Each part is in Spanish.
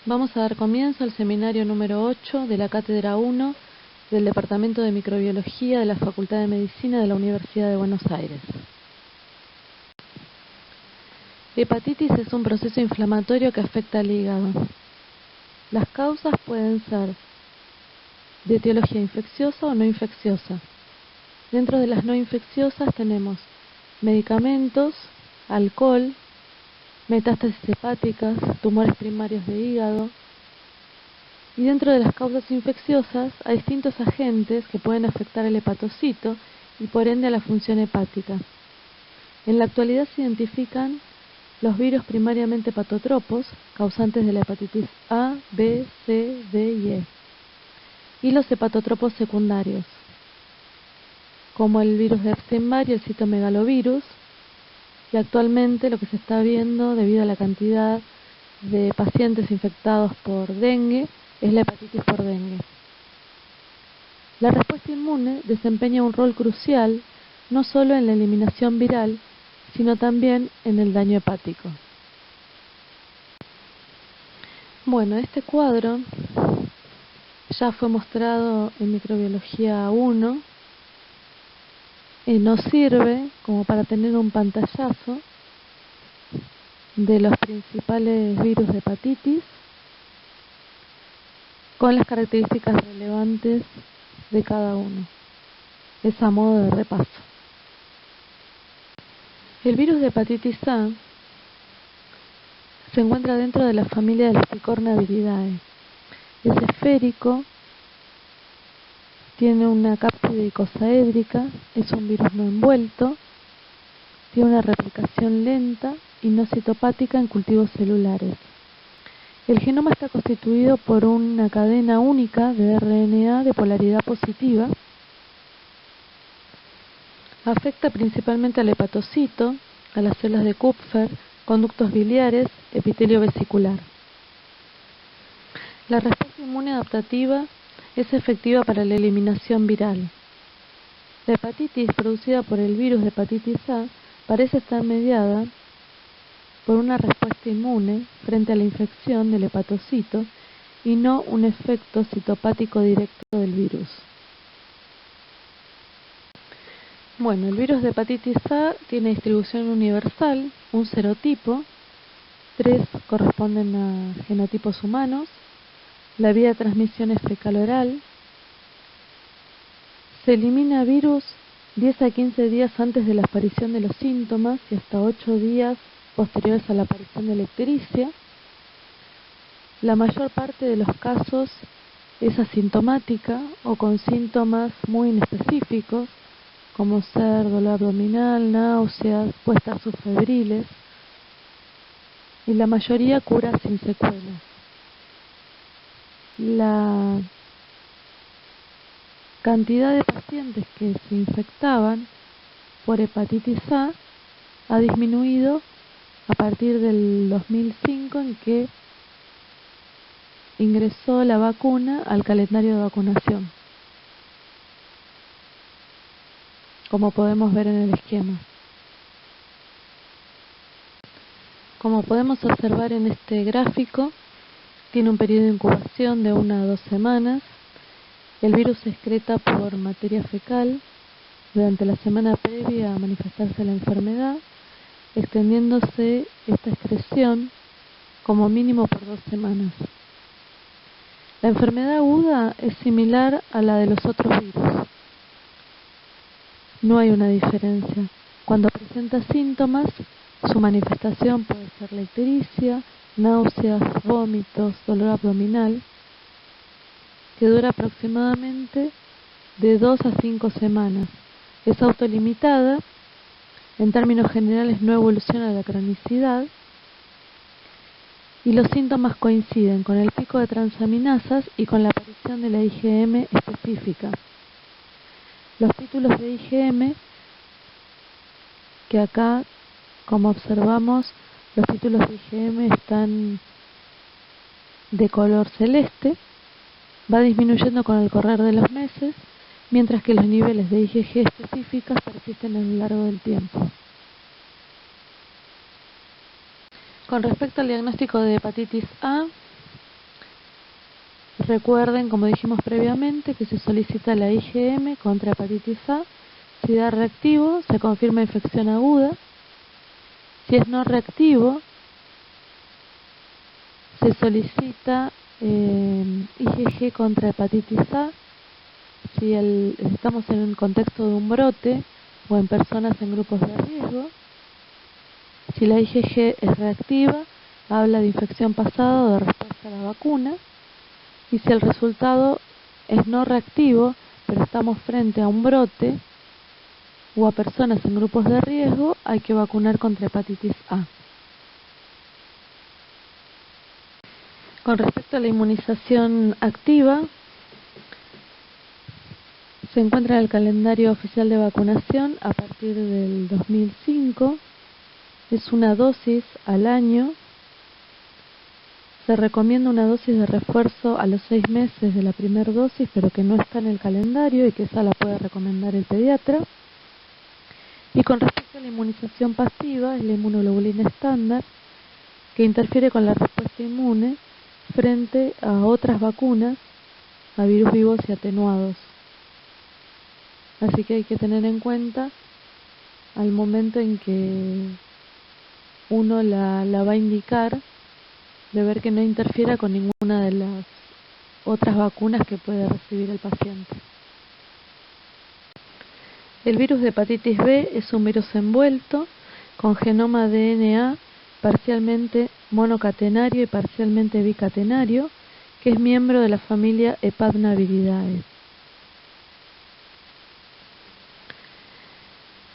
Vamos a dar comienzo al seminario número 8 de la Cátedra 1 del Departamento de Microbiología de la Facultad de Medicina de la Universidad de Buenos Aires. Hepatitis es un proceso inflamatorio que afecta al hígado. Las causas pueden ser de etiología infecciosa o no infecciosa. Dentro de las no infecciosas tenemos medicamentos, alcohol, metástasis hepáticas, tumores primarios de hígado. Y dentro de las causas infecciosas hay distintos agentes que pueden afectar el hepatocito y por ende a la función hepática. En la actualidad se identifican los virus primariamente hepatotropos, causantes de la hepatitis A, B, C, D y E, y los hepatotropos secundarios, como el virus de Epstein-Barr y el citomegalovirus, y actualmente lo que se está viendo debido a la cantidad de pacientes infectados por dengue es la hepatitis por dengue. La respuesta inmune desempeña un rol crucial no solo en la eliminación viral, sino también en el daño hepático. Bueno, este cuadro ya fue mostrado en Microbiología 1. Nos sirve como para tener un pantallazo de los principales virus de hepatitis con las características relevantes de cada uno. Es a modo de repaso. El virus de hepatitis A se encuentra dentro de la familia de las Picornaviridae. Es esférico, tiene una cápside icosaédrica, es un virus no envuelto, tiene una replicación lenta y no citopática en cultivos celulares. El genoma está constituido por una cadena única de RNA de polaridad positiva. Afecta principalmente al hepatocito, a las células de Kupffer, conductos biliares, epitelio vesicular. La respuesta inmune adaptativa es efectiva para la eliminación viral. La hepatitis producida por el virus de hepatitis A parece estar mediada por una respuesta inmune frente a la infección del hepatocito y no un efecto citopático directo del virus. Bueno, el virus de hepatitis A tiene distribución universal, un serotipo, 3 corresponden a genotipos humanos, la vía de transmisión es fecal-oral, se elimina virus 10 a 15 días antes de la aparición de los síntomas y hasta 8 días posteriores a la aparición de la ictericia. La mayor parte de los casos es asintomática o con síntomas muy inespecíficos, como ser dolor abdominal, náuseas, puestas subfebriles, y la mayoría cura sin secuelas. La cantidad de pacientes que se infectaban por hepatitis A ha disminuido a partir del 2005, en que ingresó la vacuna al calendario de vacunación, como podemos ver en el esquema. Como podemos observar en este gráfico, tiene un periodo de incubación de 1 a 2 semanas. El virus se excreta por materia fecal durante la semana previa a manifestarse la enfermedad, extendiéndose esta excreción como mínimo por 2 semanas. La enfermedad aguda es similar a la de los otros virus. No hay una diferencia. Cuando presenta síntomas, su manifestación puede ser la ictericia, náuseas, vómitos, dolor abdominal, que dura aproximadamente de 2 a 5 semanas. Es autolimitada, en términos generales no evoluciona a la cronicidad, y los síntomas coinciden con el pico de transaminasas y con la aparición de la IgM específica. Los títulos de IgM, que acá, como observamos, los títulos de IgM están de color celeste, va disminuyendo con el correr de los meses, mientras que los niveles de IgG específicas persisten a lo largo del tiempo. Con respecto al diagnóstico de hepatitis A, Recuerden, como dijimos previamente, que se solicita la IgM contra hepatitis A. Si da reactivo, se confirma infección aguda. Si es no reactivo, se solicita IgG contra hepatitis A. Si estamos en un contexto de un brote o en personas en grupos de riesgo. Si la IgG es reactiva, habla de infección pasada o de respuesta a la vacuna. Y si el resultado es no reactivo, pero estamos frente a un brote o a personas en grupos de riesgo, hay que vacunar contra hepatitis A. Con respecto a la inmunización activa, se encuentra en el calendario oficial de vacunación a partir del 2005. Es una dosis al año. Se recomienda una dosis de refuerzo a los 6 meses de la primera dosis, pero que no está en el calendario y que esa la puede recomendar el pediatra. Y con respecto a la inmunización pasiva, es la inmunoglobulina estándar, que interfiere con la respuesta inmune frente a otras vacunas, a virus vivos y atenuados. Así que hay que tener en cuenta al momento en que uno la va a indicar, de ver que no interfiera con ninguna de las otras vacunas que puede recibir el paciente. El virus de hepatitis B es un virus envuelto con genoma DNA parcialmente monocatenario y parcialmente bicatenario, que es miembro de la familia Hepatnaviridae.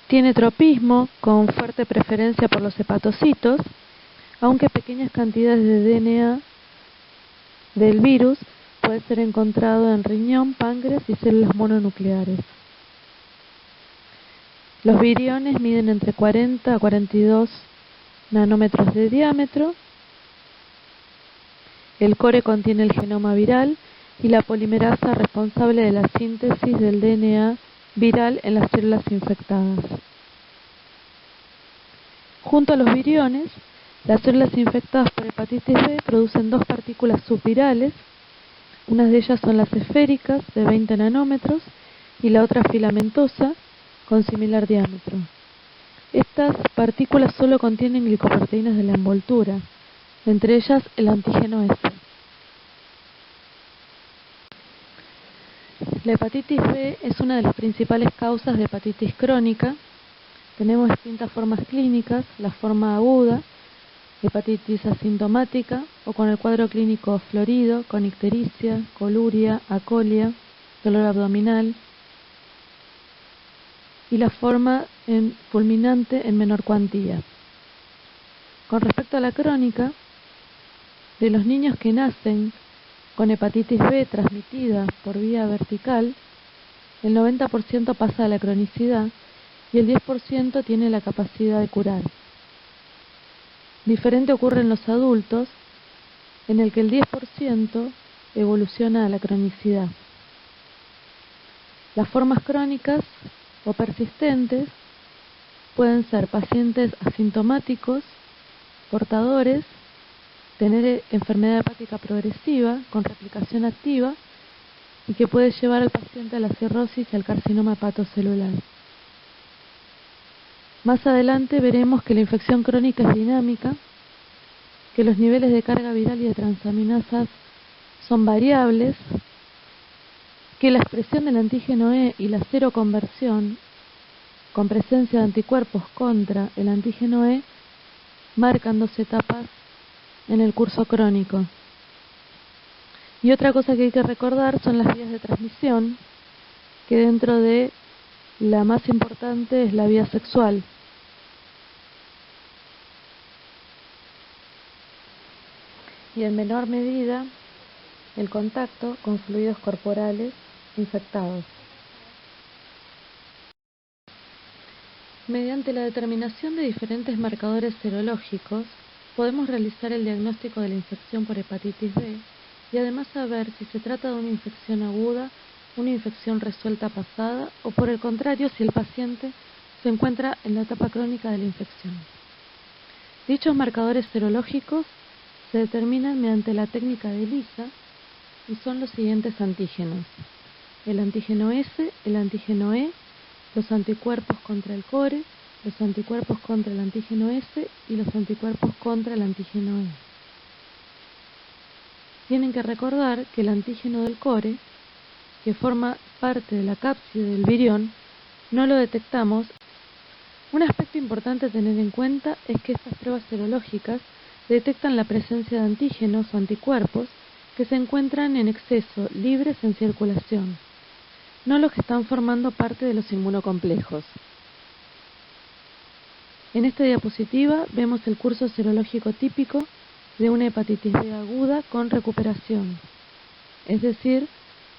Tiene tropismo con fuerte preferencia por los hepatocitos, aunque pequeñas cantidades de DNA del virus puede ser encontrado en riñón, páncreas y células mononucleares. Los viriones miden entre 40 a 42 nanómetros de diámetro. El core contiene el genoma viral y la polimerasa responsable de la síntesis del DNA viral en las células infectadas. Junto a los viriones, las células infectadas por hepatitis B producen dos partículas subvirales. Unas de ellas son las esféricas, de 20 nanómetros, y la otra filamentosa, con similar diámetro. Estas partículas solo contienen glicoproteínas de la envoltura, entre ellas el antígeno S. La hepatitis B es una de las principales causas de hepatitis crónica. Tenemos distintas formas clínicas: la forma aguda, hepatitis asintomática o con el cuadro clínico florido, con ictericia, coluria, acolia, dolor abdominal, y la forma fulminante en menor cuantía. Con respecto a la crónica, de los niños que nacen con hepatitis B transmitida por vía vertical, el 90% pasa a la cronicidad y el 10% tiene la capacidad de curar. Diferente ocurre en los adultos, en el que el 10% evoluciona a la cronicidad. Las formas crónicas o persistentes pueden ser pacientes asintomáticos, portadores, tener enfermedad hepática progresiva con replicación activa y que puede llevar al paciente a la cirrosis y al carcinoma hepatocelular. Más adelante veremos que la infección crónica es dinámica, que los niveles de carga viral y de transaminasas son variables, que la expresión del antígeno E y la seroconversión, con presencia de anticuerpos contra el antígeno E, marcan dos etapas en el curso crónico. Y otra cosa que hay que recordar son las vías de transmisión, que dentro de la más importante es la vía sexual. Y en menor medida el contacto con fluidos corporales infectados. Mediante la determinación de diferentes marcadores serológicos, podemos realizar el diagnóstico de la infección por hepatitis B y además saber si se trata de una infección aguda, una infección resuelta pasada o, por el contrario, si el paciente se encuentra en la etapa crónica de la infección. Dichos marcadores serológicos se determinan mediante la técnica de ELISA, y son los siguientes antígenos: el antígeno S, el antígeno E, los anticuerpos contra el core, los anticuerpos contra el antígeno S y los anticuerpos contra el antígeno E. Tienen que recordar que el antígeno del core, que forma parte de la cápside del virión, no lo detectamos. Un aspecto importante a tener en cuenta es que estas pruebas serológicas detectan la presencia de antígenos o anticuerpos que se encuentran en exceso, libres en circulación, no los que están formando parte de los inmunocomplejos. En esta diapositiva vemos el curso serológico típico de una hepatitis B aguda con recuperación, es decir,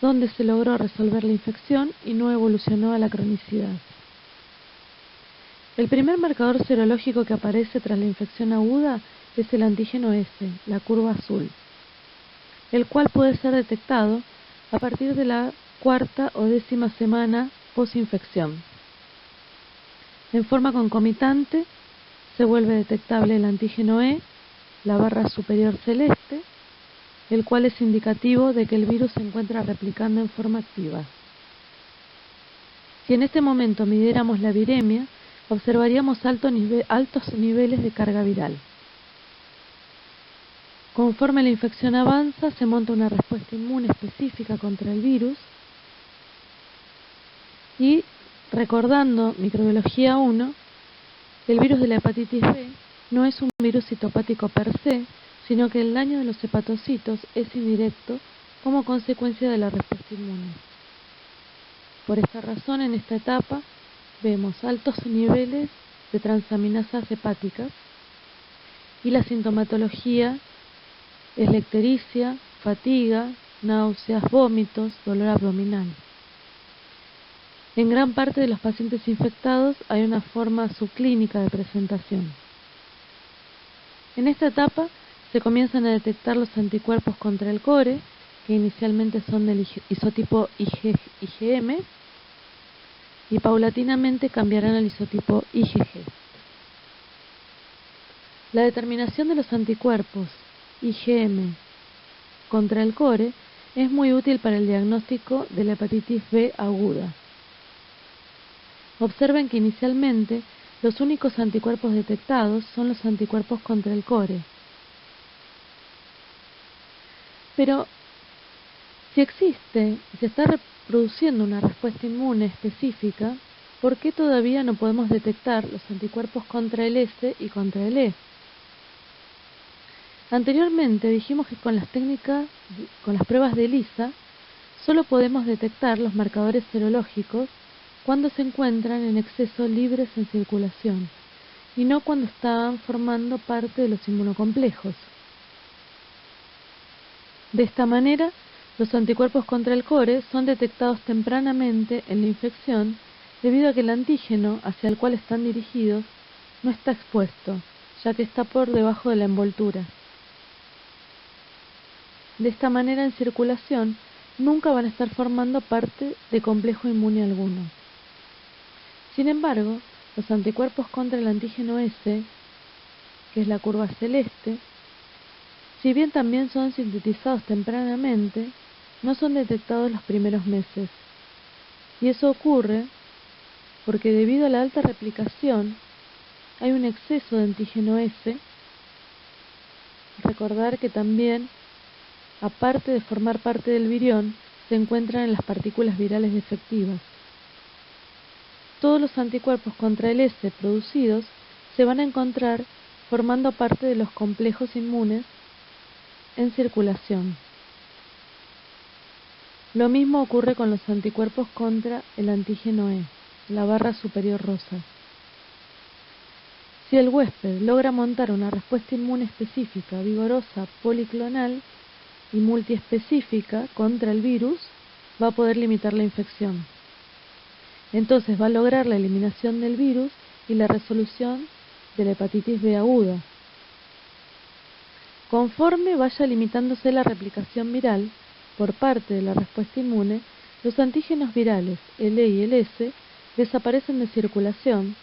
donde se logró resolver la infección y no evolucionó a la cronicidad. El primer marcador serológico que aparece tras la infección aguda es el antígeno S, la curva azul, el cual puede ser detectado a partir de la 4ª o 10ª semana posinfección. En forma concomitante se vuelve detectable el antígeno E, la barra superior celeste, el cual es indicativo de que el virus se encuentra replicando en forma activa. Si en este momento midiéramos la viremia, observaríamos altos niveles de carga viral. Conforme la infección avanza, se monta una respuesta inmune específica contra el virus y, recordando microbiología 1, el virus de la hepatitis B no es un virus citopático per se, sino que el daño de los hepatocitos es indirecto como consecuencia de la respuesta inmune. Por esta razón, en esta etapa vemos altos niveles de transaminasas hepáticas y la sintomatología es la ictericia, fatiga, náuseas, vómitos, dolor abdominal. En gran parte de los pacientes infectados hay una forma subclínica de presentación. En esta etapa se comienzan a detectar los anticuerpos contra el core, que inicialmente son del isotipo IgM, y paulatinamente cambiarán al isotipo IgG. La determinación de los anticuerpos IgM contra el core es muy útil para el diagnóstico de la hepatitis B aguda. Observen que inicialmente los únicos anticuerpos detectados son los anticuerpos contra el core. Pero si existe y se está reproduciendo una respuesta inmune específica, ¿por qué todavía no podemos detectar los anticuerpos contra el S y contra el E? Anteriormente dijimos que con las pruebas de ELISA, solo podemos detectar los marcadores serológicos cuando se encuentran en exceso libres en circulación, y no cuando estaban formando parte de los inmunocomplejos. De esta manera, los anticuerpos contra el core son detectados tempranamente en la infección debido a que el antígeno hacia el cual están dirigidos no está expuesto, ya que está por debajo de la envoltura. De esta manera, en circulación, nunca van a estar formando parte de complejo inmune alguno. Sin embargo, los anticuerpos contra el antígeno S, que es la curva celeste, si bien también son sintetizados tempranamente, no son detectados los primeros meses. Y eso ocurre porque debido a la alta replicación hay un exceso de antígeno S. Recordar que también, aparte de formar parte del virión, se encuentran en las partículas virales defectivas. Todos los anticuerpos contra el S producidos se van a encontrar formando parte de los complejos inmunes en circulación. Lo mismo ocurre con los anticuerpos contra el antígeno E, la barra superior rosa. Si el huésped logra montar una respuesta inmune específica, vigorosa, policlonal y multiespecífica contra el virus, va a poder limitar la infección. Entonces va a lograr la eliminación del virus y la resolución de la hepatitis B aguda. Conforme vaya limitándose la replicación viral por parte de la respuesta inmune, los antígenos virales, el E y el S, desaparecen de circulación.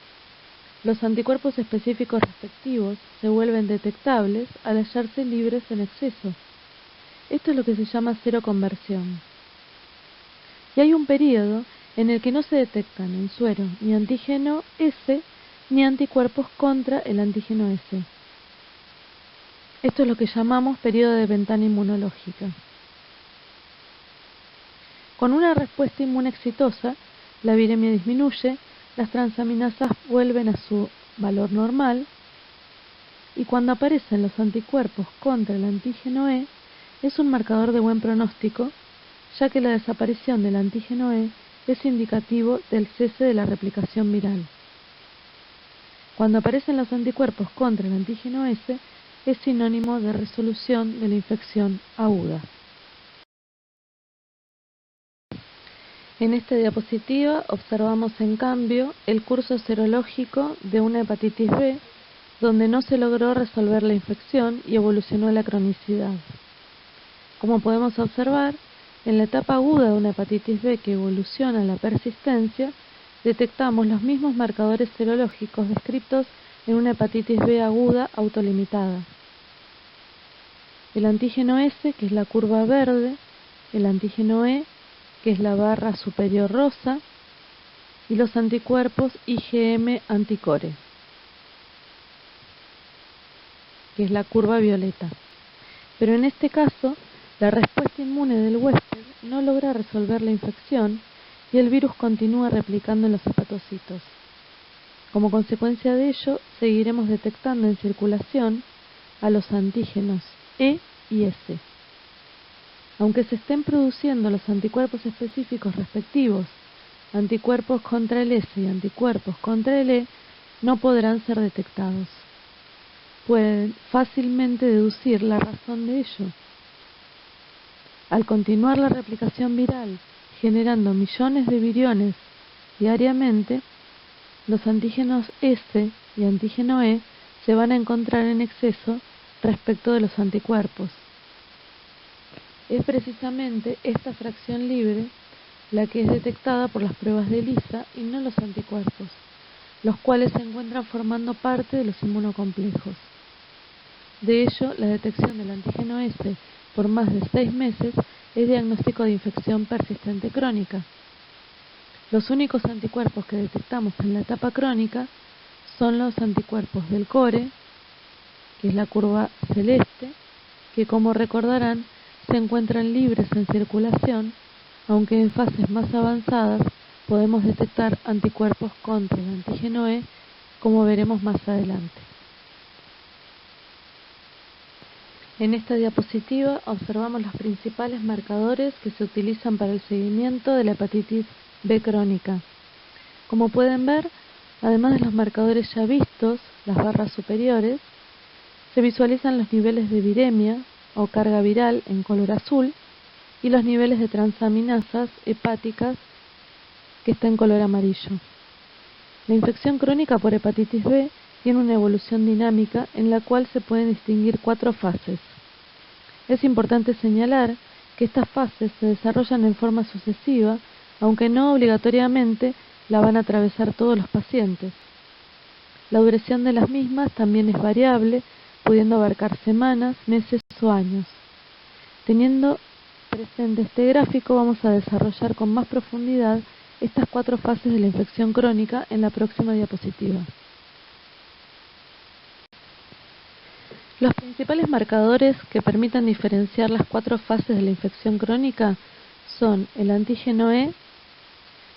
Los anticuerpos específicos respectivos se vuelven detectables al hallarse libres en exceso. Esto es lo que se llama seroconversión. Y hay un periodo en el que no se detectan en suero ni antígeno S ni anticuerpos contra el antígeno S. Esto es lo que llamamos periodo de ventana inmunológica. Con una respuesta inmune exitosa, la viremia disminuye, las transaminasas vuelven a su valor normal, y cuando aparecen los anticuerpos contra el antígeno E, es un marcador de buen pronóstico, ya que la desaparición del antígeno E es indicativo del cese de la replicación viral. Cuando aparecen los anticuerpos contra el antígeno S, es sinónimo de resolución de la infección aguda. En esta diapositiva observamos en cambio el curso serológico de una hepatitis B, donde no se logró resolver la infección y evolucionó la cronicidad. Como podemos observar, en la etapa aguda de una hepatitis B que evoluciona a la persistencia, detectamos los mismos marcadores serológicos descritos en una hepatitis B aguda autolimitada. El antígeno S, que es la curva verde, el antígeno E, que es la barra superior rosa, y los anticuerpos IgM anticore, que es la curva violeta. Pero en este caso, la respuesta inmune del huésped no logra resolver la infección y el virus continúa replicando en los hepatocitos. Como consecuencia de ello, seguiremos detectando en circulación a los antígenos E y S. Aunque se estén produciendo los anticuerpos específicos respectivos, anticuerpos contra el S y anticuerpos contra el E, no podrán ser detectados. Pueden fácilmente deducir la razón de ello. Al continuar la replicación viral, generando millones de viriones diariamente, los antígenos S y antígeno E se van a encontrar en exceso respecto de los anticuerpos. Es precisamente esta fracción libre la que es detectada por las pruebas de ELISA y no los anticuerpos, los cuales se encuentran formando parte de los inmunocomplejos. De ello, la detección del antígeno S por más de 6 meses es diagnóstico de infección persistente crónica. Los únicos anticuerpos que detectamos en la etapa crónica son los anticuerpos del core, que es la curva celeste, que como recordarán se encuentran libres en circulación, aunque en fases más avanzadas podemos detectar anticuerpos contra el antígeno E, como veremos más adelante. En esta diapositiva observamos los principales marcadores que se utilizan para el seguimiento de la hepatitis B crónica. Como pueden ver, además de los marcadores ya vistos, las barras superiores, se visualizan los niveles de viremia o carga viral en color azul y los niveles de transaminasas hepáticas que está en color amarillo. La infección crónica por hepatitis B tiene una evolución dinámica en la cual se pueden distinguir 4 fases. Es importante señalar que estas fases se desarrollan en forma sucesiva, aunque no obligatoriamente la van a atravesar todos los pacientes. La duración de las mismas también es variable, pudiendo abarcar semanas, meses o años. Teniendo presente este gráfico, vamos a desarrollar con más profundidad estas 4 fases de la infección crónica en la próxima diapositiva. Los principales marcadores que permitan diferenciar las 4 fases de la infección crónica son el antígeno E,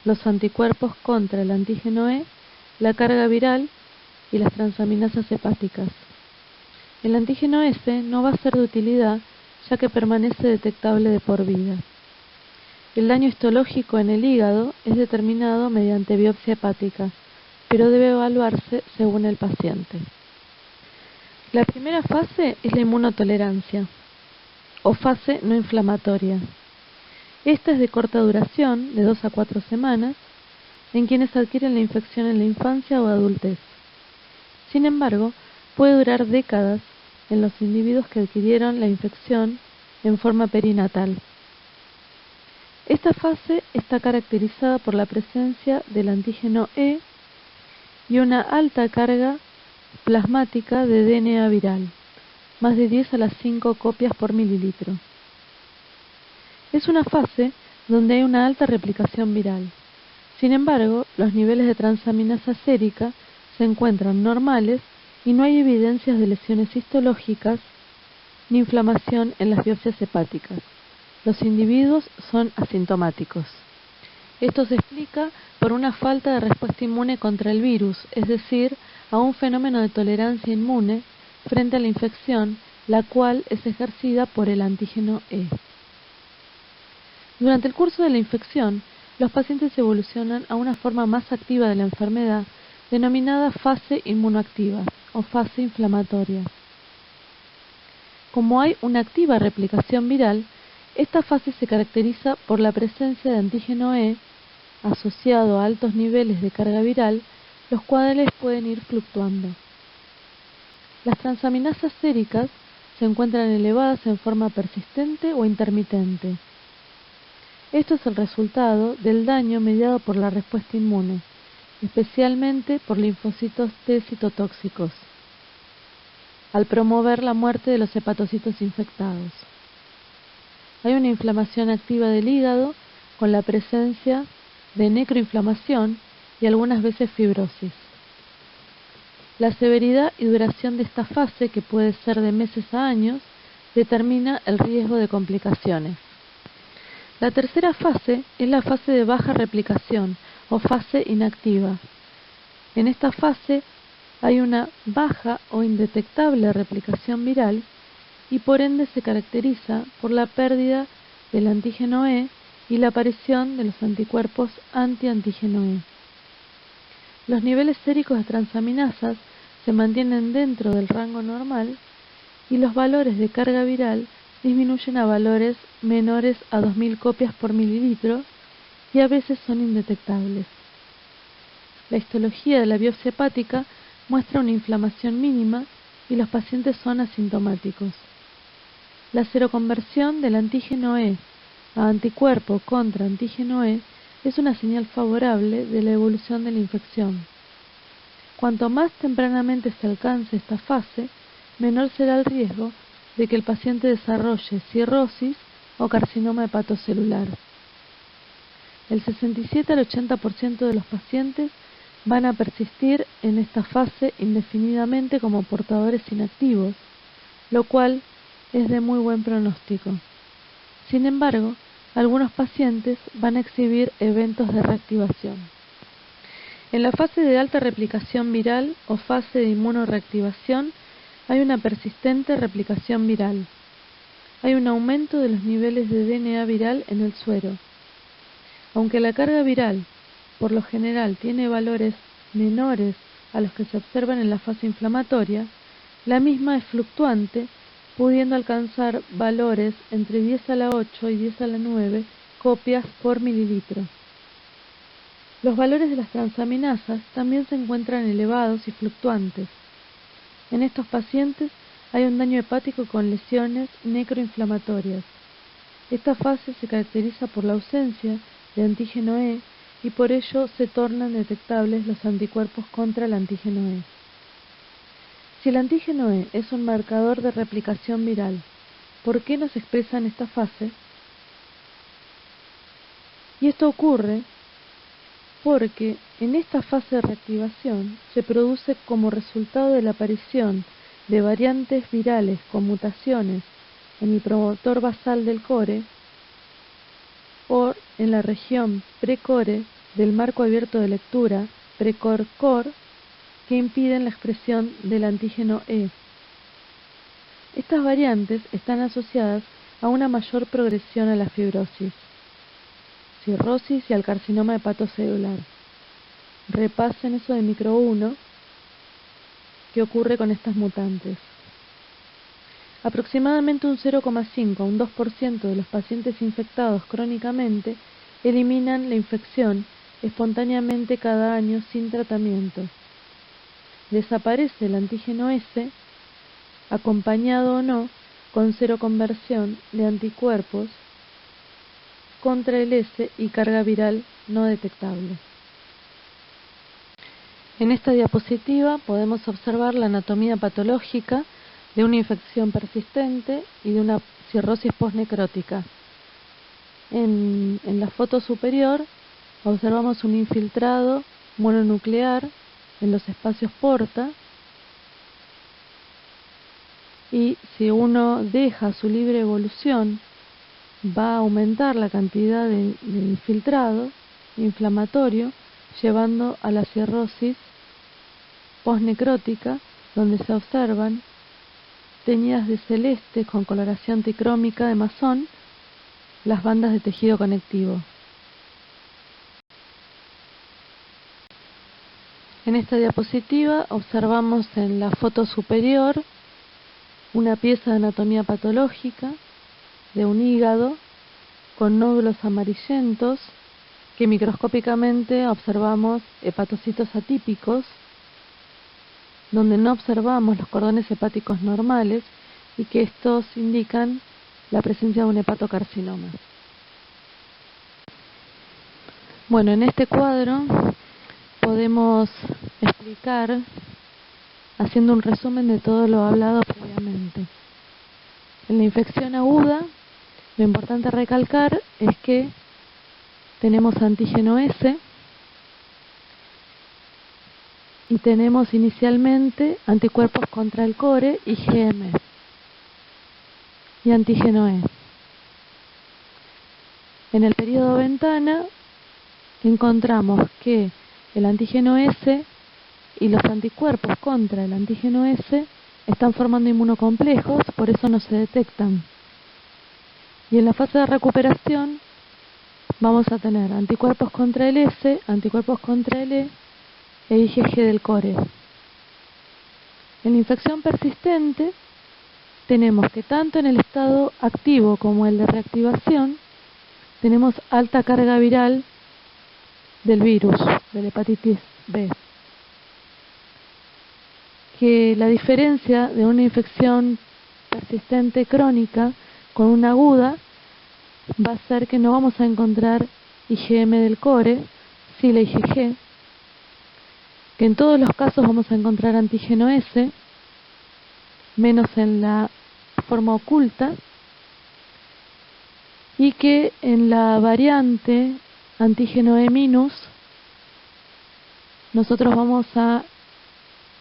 los anticuerpos contra el antígeno E, la carga viral y las transaminasas hepáticas. El antígeno S no va a ser de utilidad ya que permanece detectable de por vida. El daño histológico en el hígado es determinado mediante biopsia hepática, pero debe evaluarse según el paciente. La primera fase es la inmunotolerancia, o fase no inflamatoria. Esta es de corta duración, de 2 a 4 semanas, en quienes adquieren la infección en la infancia o adultez. Sin embargo, puede durar décadas en los individuos que adquirieron la infección en forma perinatal. Esta fase está caracterizada por la presencia del antígeno E y una alta carga plasmática de DNA viral, más de 10 a las 5 copias por mililitro. Es una fase donde hay una alta replicación viral. Sin embargo, los niveles de transaminasa sérica se encuentran normales y no hay evidencias de lesiones histológicas ni inflamación en las biopsias hepáticas. Los individuos son asintomáticos. Esto se explica por una falta de respuesta inmune contra el virus, es decir, a un fenómeno de tolerancia inmune frente a la infección, la cual es ejercida por el antígeno E. Durante el curso de la infección, los pacientes evolucionan a una forma más activa de la enfermedad, denominada fase inmunoactiva o fase inflamatoria. Como hay una activa replicación viral, esta fase se caracteriza por la presencia de antígeno E asociado a altos niveles de carga viral, los cuales pueden ir fluctuando. Las transaminasas séricas se encuentran elevadas en forma persistente o intermitente. Esto es el resultado del daño mediado por la respuesta inmune, especialmente por linfocitos T citotóxicos, al promover la muerte de los hepatocitos infectados. Hay una inflamación activa del hígado con la presencia de necroinflamación y algunas veces fibrosis. La severidad y duración de esta fase, que puede ser de meses a años, determina el riesgo de complicaciones. La tercera fase es la fase de baja replicación o fase inactiva. En esta fase hay una baja o indetectable replicación viral y por ende se caracteriza por la pérdida del antígeno E y la aparición de los anticuerpos anti-antígeno E. Los niveles séricos de transaminasas se mantienen dentro del rango normal y los valores de carga viral disminuyen a valores menores a 2000 copias por mililitro y a veces son indetectables. La histología de la biopsia hepática muestra una inflamación mínima y los pacientes son asintomáticos. La seroconversión del antígeno E a anticuerpo contra antígeno E es una señal favorable de la evolución de la infección. Cuanto más tempranamente se alcance esta fase, menor será el riesgo de que el paciente desarrolle cirrosis o carcinoma hepatocelular. El 67 al 80% de los pacientes van a persistir en esta fase indefinidamente como portadores inactivos, lo cual es de muy buen pronóstico. Sin embargo, algunos pacientes van a exhibir eventos de reactivación. En la fase de alta replicación viral o fase de inmunoreactivación hay una persistente replicación viral. Hay un aumento de los niveles de DNA viral en el suero. Aunque la carga viral, por lo general, tiene valores menores a los que se observan en la fase inflamatoria, la misma es fluctuante, pudiendo alcanzar valores entre 10 a la 8 y 10 a la 9 copias por mililitro. Los valores de las transaminasas también se encuentran elevados y fluctuantes. En estos pacientes hay un daño hepático con lesiones necroinflamatorias. Esta fase se caracteriza por la ausencia de antígeno E y por ello se tornan detectables los anticuerpos contra el antígeno E. Si el antígeno E es un marcador de replicación viral, ¿por qué no se expresa en esta fase? Y esto ocurre porque en esta fase de reactivación se produce como resultado de la aparición de variantes virales con mutaciones en el promotor basal del core o en la región precore del marco abierto de lectura precore-core que impiden la expresión del antígeno E. Estas variantes están asociadas a una mayor progresión a la fibrosis, cirrosis y al carcinoma hepatocelular. Repasen eso de micro 1, que ocurre con estas mutantes. Aproximadamente un 0,5 a un 2% de los pacientes infectados crónicamente eliminan la infección espontáneamente cada año sin tratamiento. Desaparece el antígeno S, acompañado o no con seroconversión de anticuerpos contra el S y carga viral no detectable. En esta diapositiva podemos observar la anatomía patológica de una infección persistente y de una cirrosis postnecrótica. En la foto superior observamos un infiltrado mononuclear en los espacios porta, y si uno deja su libre evolución va a aumentar la cantidad de infiltrado inflamatorio, llevando a la cirrosis postnecrótica, donde se observan teñidas de celeste con coloración tricrómica de masón las bandas de tejido conectivo. En esta diapositiva observamos en la foto superior una pieza de anatomía patológica de un hígado con nódulos amarillentos que microscópicamente observamos hepatocitos atípicos, donde no observamos los cordones hepáticos normales y que estos indican la presencia de un hepatocarcinoma. Bueno, en este cuadro podemos explicar, haciendo un resumen de todo lo hablado previamente. En la infección aguda, lo importante recalcar es que tenemos antígeno S y tenemos inicialmente anticuerpos contra el core, IgM, y antígeno E. En el periodo ventana encontramos que el antígeno S y los anticuerpos contra el antígeno S están formando inmunocomplejos, por eso no se detectan. Y en la fase de recuperación vamos a tener anticuerpos contra el S, anticuerpos contra el E e IgG del core. En la infección persistente tenemos que tanto en el estado activo como el de reactivación tenemos alta carga viral del virus, de la hepatitis B. Que la diferencia de una infección persistente crónica con una aguda va a ser que no vamos a encontrar IgM del core, sí la IgG, que en todos los casos vamos a encontrar antígeno S, menos en la forma oculta, y que en la variante antígeno E-, nosotros vamos a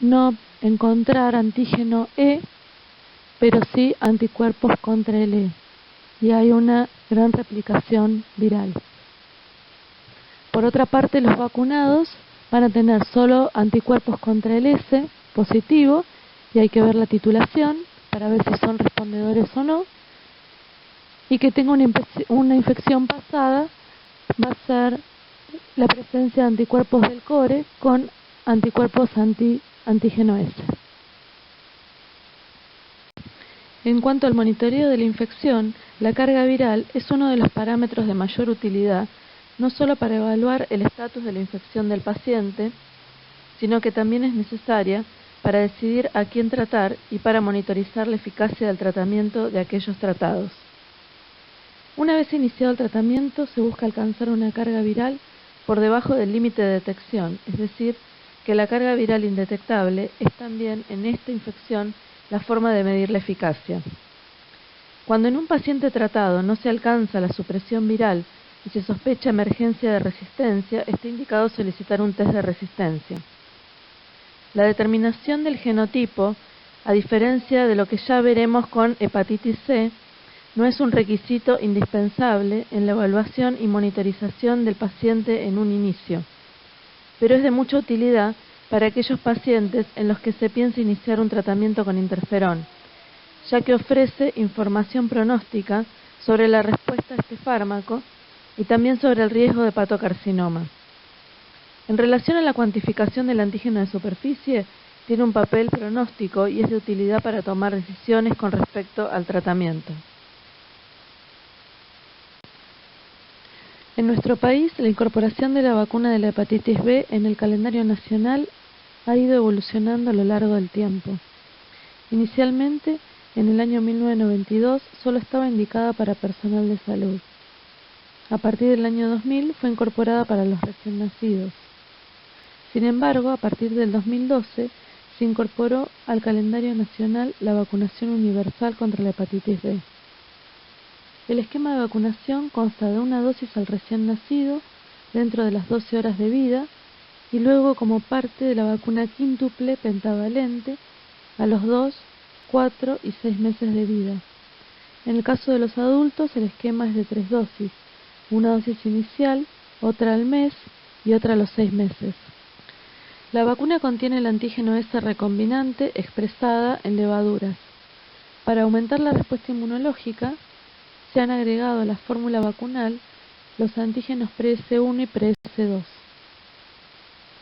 no encontrar antígeno E, pero sí anticuerpos contra el E, y hay una gran replicación viral. Por otra parte, los vacunados van a tener solo anticuerpos contra el S positivo, y hay que ver la titulación para ver si son respondedores o no, y que tenga una infección pasada va a ser la presencia de anticuerpos del core con anticuerpos antígeno S. En cuanto al monitoreo de la infección, la carga viral es uno de los parámetros de mayor utilidad, no solo para evaluar el estatus de la infección del paciente, sino que también es necesaria para decidir a quién tratar y para monitorizar la eficacia del tratamiento de aquellos tratados. Una vez iniciado el tratamiento, se busca alcanzar una carga viral por debajo del límite de detección, es decir, que la carga viral indetectable es también en esta infección la forma de medir la eficacia. Cuando en un paciente tratado no se alcanza la supresión viral y se sospecha emergencia de resistencia, está indicado solicitar un test de resistencia. La determinación del genotipo, a diferencia de lo que ya veremos con hepatitis C, no es un requisito indispensable en la evaluación y monitorización del paciente en un inicio, pero es de mucha utilidad para aquellos pacientes en los que se piensa iniciar un tratamiento con interferón, ya que ofrece información pronóstica sobre la respuesta a este fármaco y también sobre el riesgo de hepatocarcinoma. En relación a la cuantificación del antígeno de superficie, tiene un papel pronóstico y es de utilidad para tomar decisiones con respecto al tratamiento. En nuestro país, la incorporación de la vacuna de la hepatitis B en el calendario nacional ha ido evolucionando a lo largo del tiempo. Inicialmente, en el año 1992, solo estaba indicada para personal de salud. A partir del año 2000 fue incorporada para los recién nacidos. Sin embargo, a partir del 2012 se incorporó al calendario nacional la vacunación universal contra la hepatitis B. El esquema de vacunación consta de una dosis al recién nacido dentro de las 12 horas de vida y luego como parte de la vacuna quíntuple pentavalente a los 2, 4 y 6 meses de vida. En el caso de los adultos, el esquema es de 3 dosis, una dosis inicial, otra al mes y otra a los 6 meses. La vacuna contiene el antígeno S recombinante expresada en levaduras. Para aumentar la respuesta inmunológica, se han agregado a la fórmula vacunal los antígenos pre-S1 y pre-S2.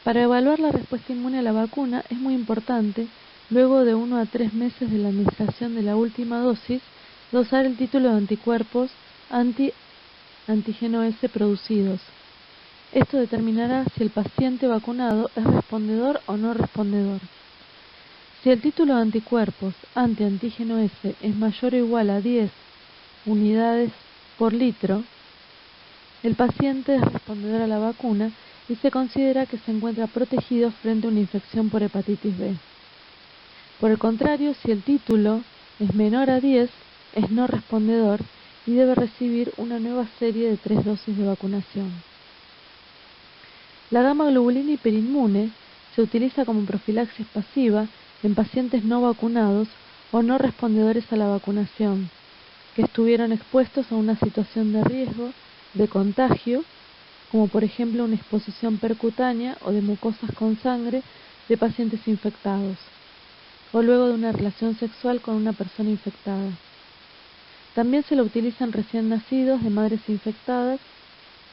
Para evaluar la respuesta inmune a la vacuna es muy importante, luego de 1 a 3 meses de la administración de la última dosis, dosar el título de anticuerpos anti-antígeno S producidos. Esto determinará si el paciente vacunado es respondedor o no respondedor. Si el título de anticuerpos anti-antígeno S es mayor o igual a 10 unidades por litro, el paciente es respondedor a la vacuna y se considera que se encuentra protegido frente a una infección por hepatitis B. Por el contrario, si el título es menor a 10, es no respondedor y debe recibir una nueva serie de 3 dosis de vacunación. La gamma globulina hiperinmune se utiliza como profilaxis pasiva en pacientes no vacunados o no respondedores a la vacunación, que estuvieron expuestos a una situación de riesgo de contagio, como por ejemplo una exposición percutánea o de mucosas con sangre de pacientes infectados, o luego de una relación sexual con una persona infectada. También se lo utilizan recién nacidos de madres infectadas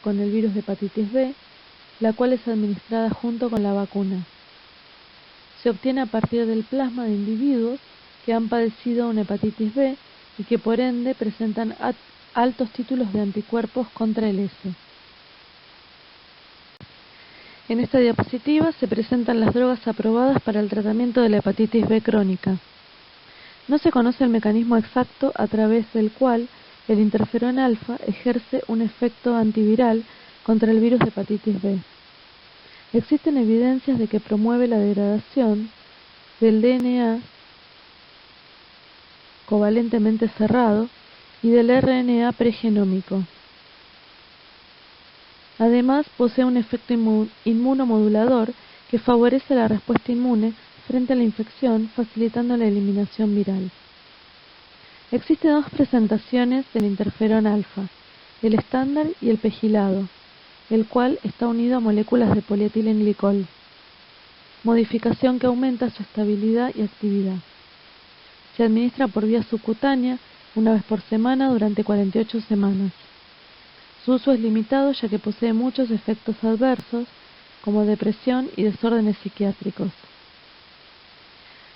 con el virus de hepatitis B, la cual es administrada junto con la vacuna. Se obtiene a partir del plasma de individuos que han padecido una hepatitis B y que por ende presentan altos títulos de anticuerpos contra el S. En esta diapositiva se presentan las drogas aprobadas para el tratamiento de la hepatitis B crónica. No se conoce el mecanismo exacto a través del cual el interferón alfa ejerce un efecto antiviral contra el virus de hepatitis B. Existen evidencias de que promueve la degradación del DNA covalentemente cerrado y del RNA pregenómico. Además, posee un efecto inmunomodulador que favorece la respuesta inmune frente a la infección, facilitando la eliminación viral. Existen dos presentaciones del interferón alfa, el estándar y el pegilado, el cual está unido a moléculas de polietilenglicol, modificación que aumenta su estabilidad y actividad. Se administra por vía subcutánea una vez por semana durante 48 semanas. Su uso es limitado ya que posee muchos efectos adversos, como depresión y desórdenes psiquiátricos.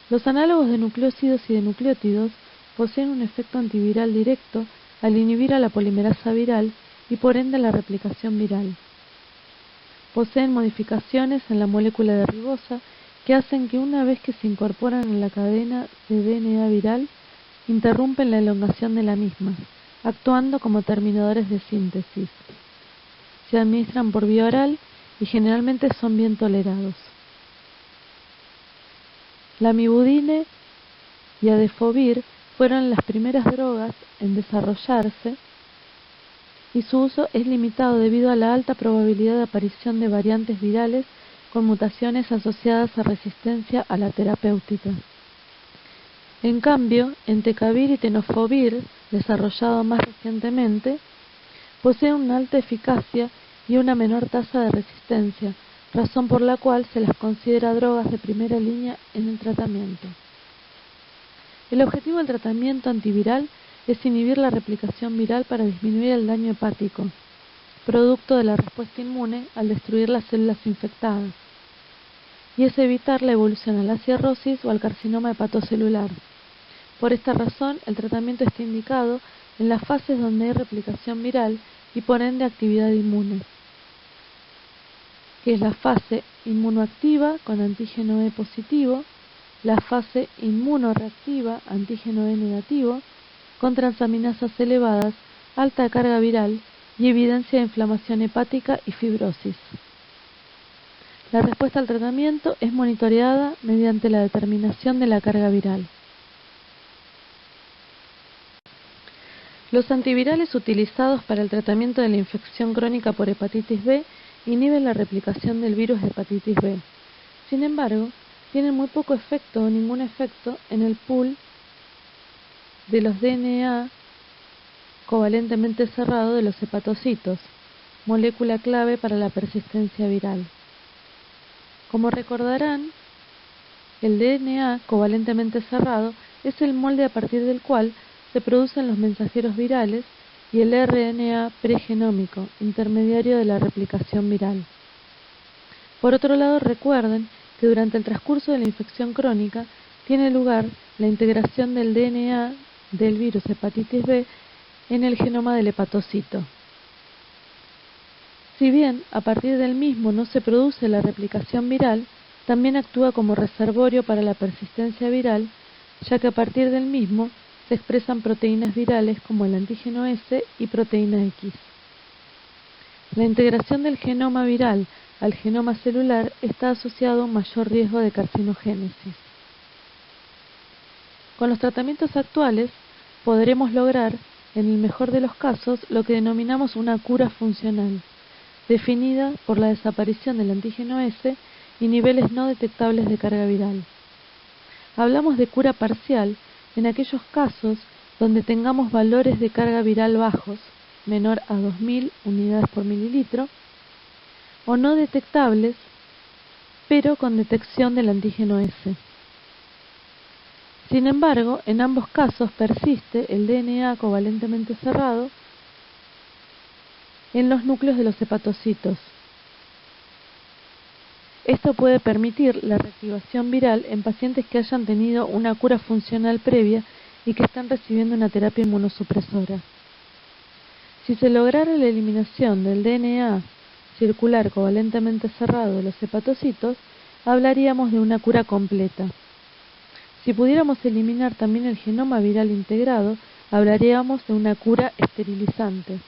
Los análogos de nucleósidos y de nucleótidos poseen un efecto antiviral directo al inhibir a la polimerasa viral y por ende la replicación viral. Poseen modificaciones en la molécula de ribosa que hacen que una vez que se incorporan en la cadena de DNA viral, interrumpen la elongación de la misma, actuando como terminadores de síntesis. Se administran por vía oral y generalmente son bien tolerados. La mibudine y adefovir fueron las primeras drogas en desarrollarse y su uso es limitado debido a la alta probabilidad de aparición de variantes virales con mutaciones asociadas a resistencia a la terapéutica. En cambio, entecavir y tenofovir, desarrollado más recientemente, poseen una alta eficacia y una menor tasa de resistencia, razón por la cual se las considera drogas de primera línea en el tratamiento. El objetivo del tratamiento antiviral es inhibir la replicación viral para disminuir el daño hepático, producto de la respuesta inmune al destruir las células infectadas, y es evitar la evolución a la cirrosis o al carcinoma hepatocelular. Por esta razón, el tratamiento está indicado en las fases donde hay replicación viral y por ende actividad inmune, que es la fase inmunoactiva con antígeno E positivo, la fase inmunoreactiva antígeno E negativo, con transaminasas elevadas, alta carga viral y evidencia de inflamación hepática y fibrosis. La respuesta al tratamiento es monitoreada mediante la determinación de la carga viral. Los antivirales utilizados para el tratamiento de la infección crónica por hepatitis B inhiben la replicación del virus de hepatitis B. Sin embargo, tienen muy poco efecto o ningún efecto en el pool de los DNA covalentemente cerrado de los hepatocitos, molécula clave para la persistencia viral. Como recordarán, el DNA covalentemente cerrado es el molde a partir del cual se producen los mensajeros virales y el RNA pregenómico, intermediario de la replicación viral. Por otro lado, recuerden que durante el transcurso de la infección crónica tiene lugar la integración del DNA del virus hepatitis B en el genoma del hepatocito. Si bien a partir del mismo no se produce la replicación viral, también actúa como reservorio para la persistencia viral, ya que a partir del mismo se expresan proteínas virales como el antígeno S y proteína X. La integración del genoma viral al genoma celular está asociado a un mayor riesgo de carcinogénesis. Con los tratamientos actuales podremos lograr, en el mejor de los casos, lo que denominamos una cura funcional, definida por la desaparición del antígeno S y niveles no detectables de carga viral. Hablamos de cura parcial en aquellos casos donde tengamos valores de carga viral bajos, menor a 2000 unidades por mililitro, o no detectables, pero con detección del antígeno S. Sin embargo, en ambos casos persiste el DNA covalentemente cerrado en los núcleos de los hepatocitos. Esto puede permitir la reactivación viral en pacientes que hayan tenido una cura funcional previa y que están recibiendo una terapia inmunosupresora. Si se lograra la eliminación del DNA circular covalentemente cerrado de los hepatocitos, hablaríamos de una cura completa. Si pudiéramos eliminar también el genoma viral integrado, hablaríamos de una cura esterilizante.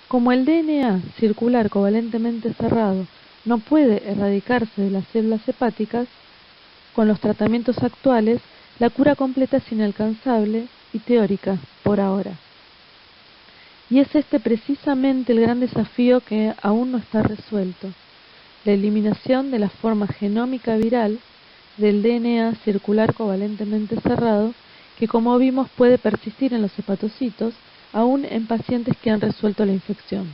Como el DNA circular covalentemente cerrado no puede erradicarse de las células hepáticas, con los tratamientos actuales, la cura completa es inalcanzable y teórica por ahora. Y es este precisamente el gran desafío que aún no está resuelto: la eliminación de la forma genómica viral del DNA circular covalentemente cerrado, que como vimos puede persistir en los hepatocitos, aún en pacientes que han resuelto la infección.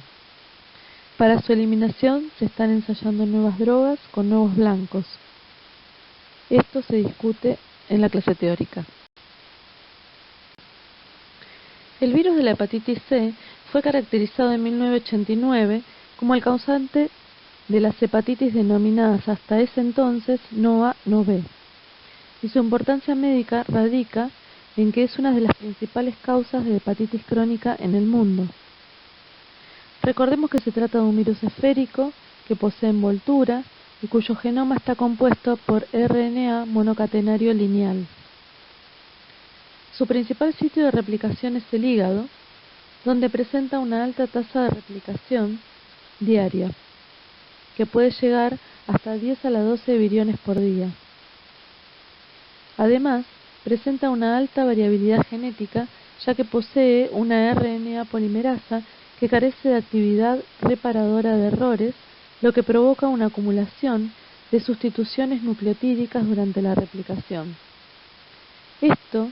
Para su eliminación se están ensayando nuevas drogas con nuevos blancos. Esto se discute en la clase teórica. El virus de la hepatitis C fue caracterizado en 1989 como el causante de las hepatitis denominadas hasta ese entonces no A, no B, y su importancia médica radica en que es una de las principales causas de hepatitis crónica en el mundo. Recordemos que se trata de un virus esférico que posee envoltura y cuyo genoma está compuesto por RNA monocatenario lineal. Su principal sitio de replicación es el hígado, donde presenta una alta tasa de replicación diaria, que puede llegar hasta 10 a la 12 viriones por día. Además, presenta una alta variabilidad genética, ya que posee una RNA polimerasa que carece de actividad reparadora de errores, lo que provoca una acumulación de sustituciones nucleotídicas durante la replicación. Esto,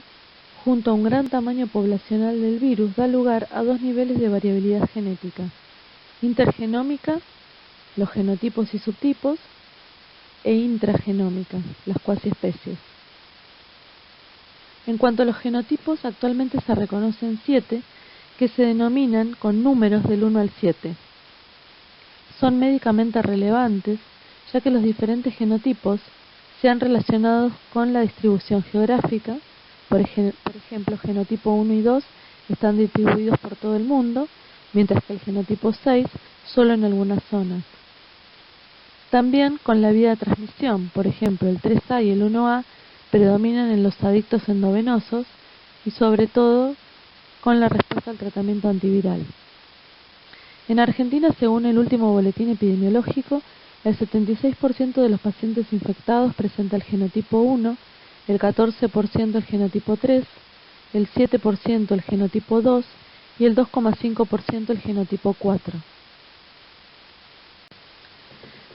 junto a un gran tamaño poblacional del virus, da lugar a dos niveles de variabilidad genética: intergenómica, los genotipos y subtipos, e intragenómica, las cuasi especies. En cuanto a los genotipos, actualmente se reconocen 7, que se denominan con números del 1 al 7. Son médicamente relevantes, ya que los diferentes genotipos se han relacionado con la distribución geográfica. Por ejemplo, genotipo 1 y 2 están distribuidos por todo el mundo, mientras que el genotipo 6 solo en algunas zonas. También con la vía de transmisión, por ejemplo, el 3A y el 1A predominan en los adictos endovenosos y sobre todo con la respuesta al tratamiento antiviral. En Argentina, según el último boletín epidemiológico, el 76% de los pacientes infectados presenta el genotipo 1, el 14% el genotipo 3, el 7% el genotipo 2 y el 2,5% el genotipo 4.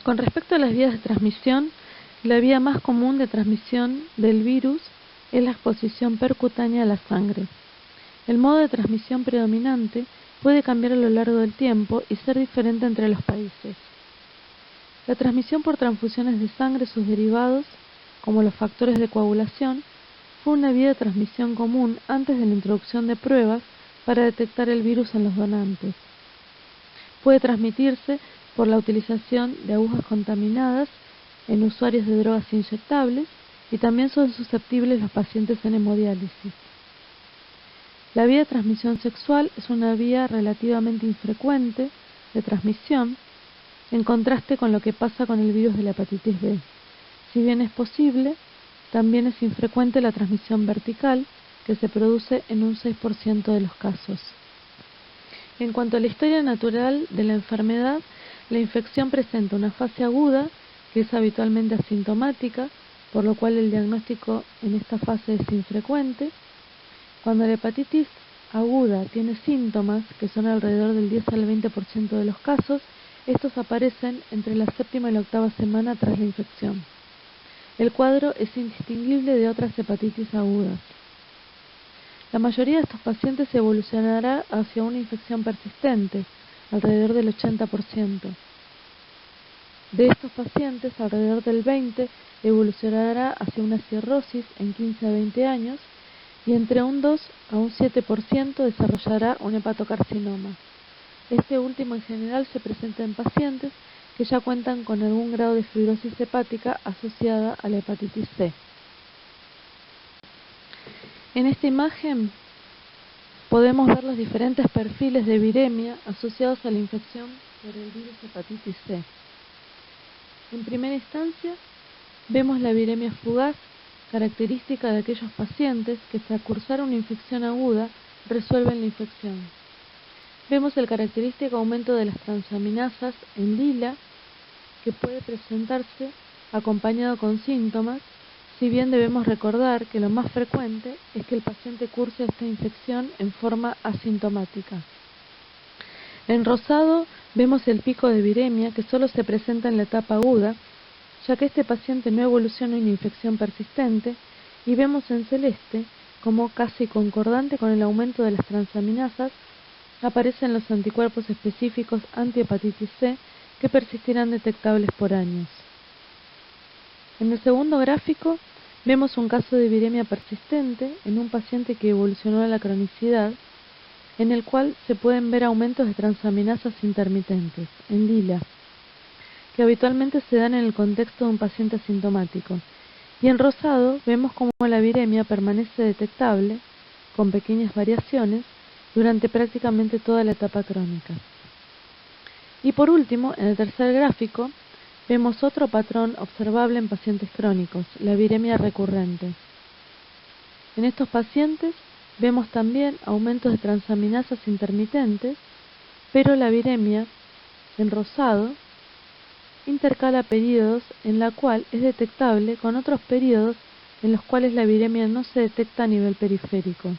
Con respecto a las vías de transmisión, la vía más común de transmisión del virus es la exposición percutánea a la sangre. El modo de transmisión predominante puede cambiar a lo largo del tiempo y ser diferente entre los países. La transmisión por transfusiones de sangre y sus derivados, como los factores de coagulación, fue una vía de transmisión común antes de la introducción de pruebas para detectar el virus en los donantes. Puede transmitirse por la utilización de agujas contaminadas en usuarios de drogas inyectables y también son susceptibles los pacientes en hemodiálisis. La vía de transmisión sexual es una vía relativamente infrecuente de transmisión, en contraste con lo que pasa con el virus de la hepatitis B. Si bien es posible, también es infrecuente la transmisión vertical, que se produce en un 6% de los casos. En cuanto a la historia natural de la enfermedad, la infección presenta una fase aguda, que es habitualmente asintomática, por lo cual el diagnóstico en esta fase es infrecuente. Cuando la hepatitis aguda tiene síntomas, que son alrededor del 10 al 20% de los casos, estos aparecen entre la 7ª y la 8ª semana tras la infección. El cuadro es indistinguible de otras hepatitis agudas. La mayoría de estos pacientes evolucionará hacia una infección persistente, alrededor del 80%. De estos pacientes, alrededor del 20% evolucionará hacia una cirrosis en 15 a 20 años y entre un 2 a un 7% desarrollará un hepatocarcinoma. Este último en general se presenta en pacientes que ya cuentan con algún grado de fibrosis hepática asociada a la hepatitis C. En esta imagen podemos ver los diferentes perfiles de viremia asociados a la infección por el virus hepatitis C. En primera instancia, vemos la viremia fugaz, característica de aquellos pacientes que tras cursar una infección aguda resuelven la infección. Vemos el característico aumento de las transaminasas en lila, que puede presentarse acompañado con síntomas, si bien debemos recordar que lo más frecuente es que el paciente curse esta infección en forma asintomática. En rosado vemos el pico de viremia, que solo se presenta en la etapa aguda, ya que este paciente no evoluciona en una infección persistente, y vemos en celeste, como casi concordante con el aumento de las transaminasas, aparecen los anticuerpos específicos antihepatitis C que persistirán detectables por años. En el segundo gráfico vemos un caso de viremia persistente en un paciente que evolucionó a la cronicidad, en el cual se pueden ver aumentos de transaminasas intermitentes, en lila, que habitualmente se dan en el contexto de un paciente asintomático. Y en rosado vemos cómo la viremia permanece detectable, con pequeñas variaciones, durante prácticamente toda la etapa crónica. Y por último, en el tercer gráfico, vemos otro patrón observable en pacientes crónicos, la viremia recurrente. En estos pacientes vemos también aumentos de transaminasas intermitentes, pero la viremia, en rosado, intercala periodos en la cual es detectable con otros periodos en los cuales la viremia no se detecta a nivel periférico.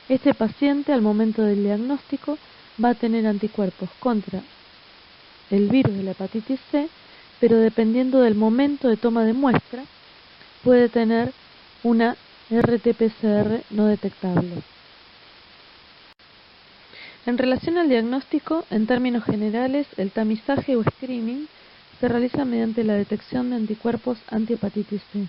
Este paciente, al momento del diagnóstico, va a tener anticuerpos contra el virus de la hepatitis C, pero dependiendo del momento de toma de muestra, puede tener una RT-PCR no detectable. En relación al diagnóstico, en términos generales, el tamizaje o screening se realiza mediante la detección de anticuerpos antihepatitis C.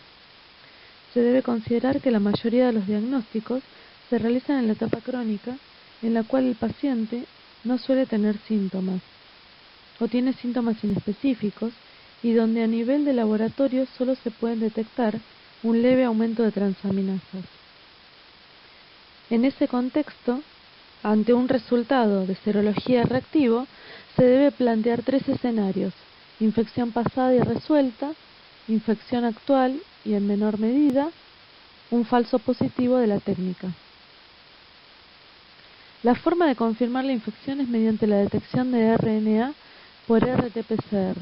Se debe considerar que la mayoría de los diagnósticos se realizan en la etapa crónica, en la cual el paciente no suele tener síntomas, o tiene síntomas inespecíficos, y donde a nivel de laboratorio solo se pueden detectar un leve aumento de transaminasas. En ese contexto, ante un resultado de serología reactivo, se debe plantear 3 escenarios: infección pasada y resuelta, infección actual y en menor medida, un falso positivo de la técnica. La forma de confirmar la infección es mediante la detección de RNA por RT-PCR.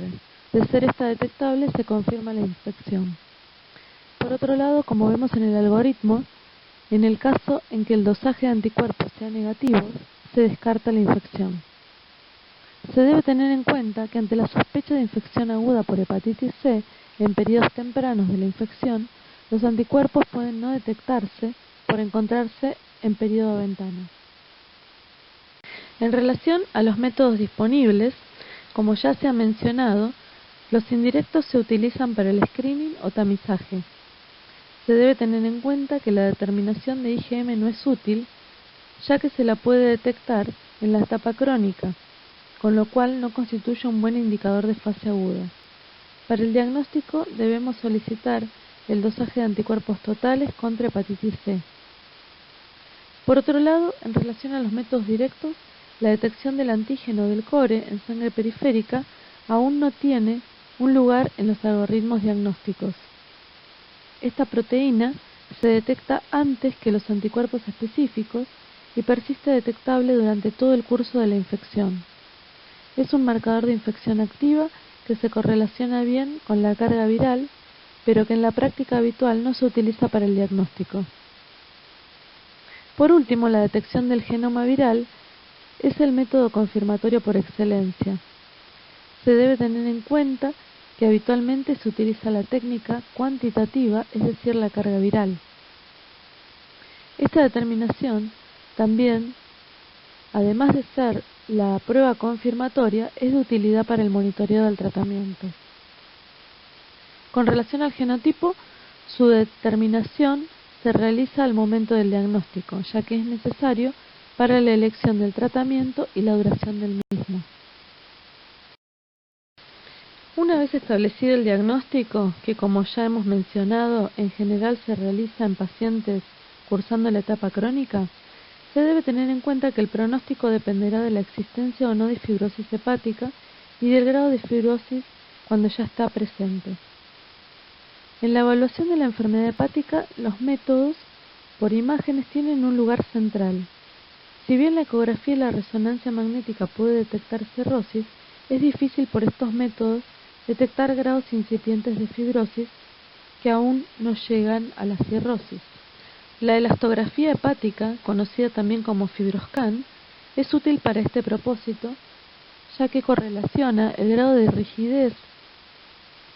De ser esta detectable, se confirma la infección. Por otro lado, como vemos en el algoritmo, En el caso en que el dosaje de anticuerpos sea negativo, se descarta la infección. Se debe tener en cuenta que ante la sospecha de infección aguda por hepatitis C en periodos tempranos de la infección, los anticuerpos pueden no detectarse por encontrarse en periodo ventana. En relación a los métodos disponibles, como ya se ha mencionado, los indirectos se utilizan para el screening o tamizaje. Se debe tener en cuenta que la determinación de IgM no es útil, ya que se la puede detectar en la etapa crónica, con lo cual no constituye un buen indicador de fase aguda. Para el diagnóstico debemos solicitar el dosaje de anticuerpos totales contra hepatitis C. Por otro lado, en relación a los métodos directos, la detección del antígeno del core en sangre periférica aún no tiene un lugar en los algoritmos diagnósticos. Esta proteína se detecta antes que los anticuerpos específicos y persiste detectable durante todo el curso de la infección. Es un marcador de infección activa que se correlaciona bien con la carga viral, pero que en la práctica habitual no se utiliza para el diagnóstico. Por último, la detección del genoma viral es el método confirmatorio por excelencia. Se debe tener en cuenta que habitualmente se utiliza la técnica cuantitativa, es decir, la carga viral. Esta determinación también, además de ser la prueba confirmatoria, es de utilidad para el monitoreo del tratamiento. Con relación al genotipo, su determinación se realiza al momento del diagnóstico, ya que es necesario para la elección del tratamiento y la duración del mismo. Una vez establecido el diagnóstico, que como ya hemos mencionado, en general se realiza en pacientes cursando la etapa crónica, se debe tener en cuenta que el pronóstico dependerá de la existencia o no de fibrosis hepática y del grado de fibrosis cuando ya está presente. En la evaluación de la enfermedad hepática, los métodos por imágenes tienen un lugar central. Si bien la ecografía y la resonancia magnética puede detectar cirrosis, es difícil por estos métodos detectar grados incipientes de fibrosis que aún no llegan a la cirrosis. La elastografía hepática, conocida también como FibroScan, es útil para este propósito, ya que correlaciona el grado de rigidez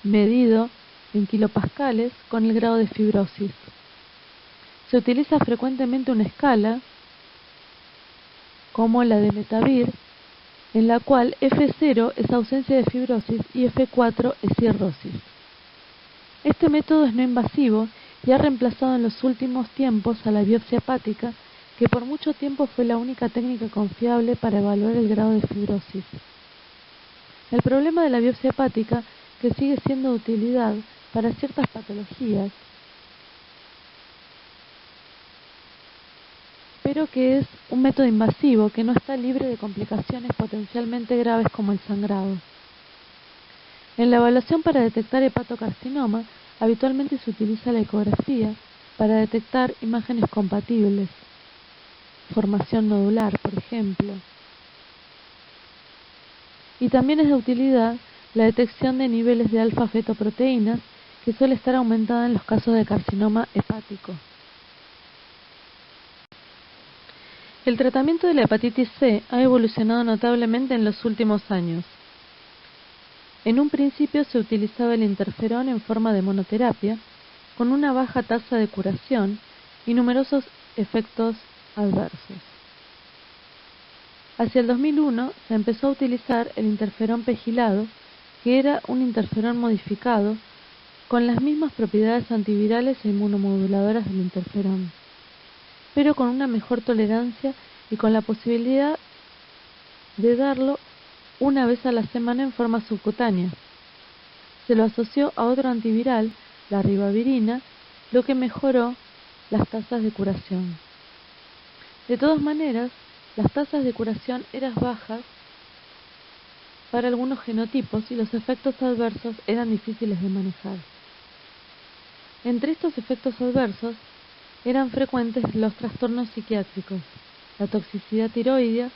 medido en kilopascales con el grado de fibrosis. Se utiliza frecuentemente una escala, como la de Metavir, en la cual F0 es ausencia de fibrosis y F4 es cirrosis. Este método es no invasivo y ha reemplazado en los últimos tiempos a la biopsia hepática, que por mucho tiempo fue la única técnica confiable para evaluar el grado de fibrosis. El problema de la biopsia hepática, que sigue siendo de utilidad para ciertas patologías, pero que es un método invasivo que no está libre de complicaciones potencialmente graves como el sangrado. En la evaluación para detectar hepatocarcinoma, habitualmente se utiliza la ecografía para detectar imágenes compatibles, formación nodular, por ejemplo. Y también es de utilidad la detección de niveles de alfa-fetoproteínas, que suele estar aumentada en los casos de carcinoma hepático. El tratamiento de la hepatitis C ha evolucionado notablemente en los últimos años. En un principio se utilizaba el interferón en forma de monoterapia, con una baja tasa de curación y numerosos efectos adversos. Hacia el 2001 se empezó a utilizar el interferón pegilado, que era un interferón modificado con las mismas propiedades antivirales e inmunomoduladoras del interferón, pero con una mejor tolerancia y con la posibilidad de darlo una vez a la semana en forma subcutánea. Se lo asoció a otro antiviral, la ribavirina, lo que mejoró las tasas de curación. De todas maneras, las tasas de curación eran bajas para algunos genotipos y los efectos adversos eran difíciles de manejar. Entre estos efectos adversos eran frecuentes los trastornos psiquiátricos, la toxicidad tiroidea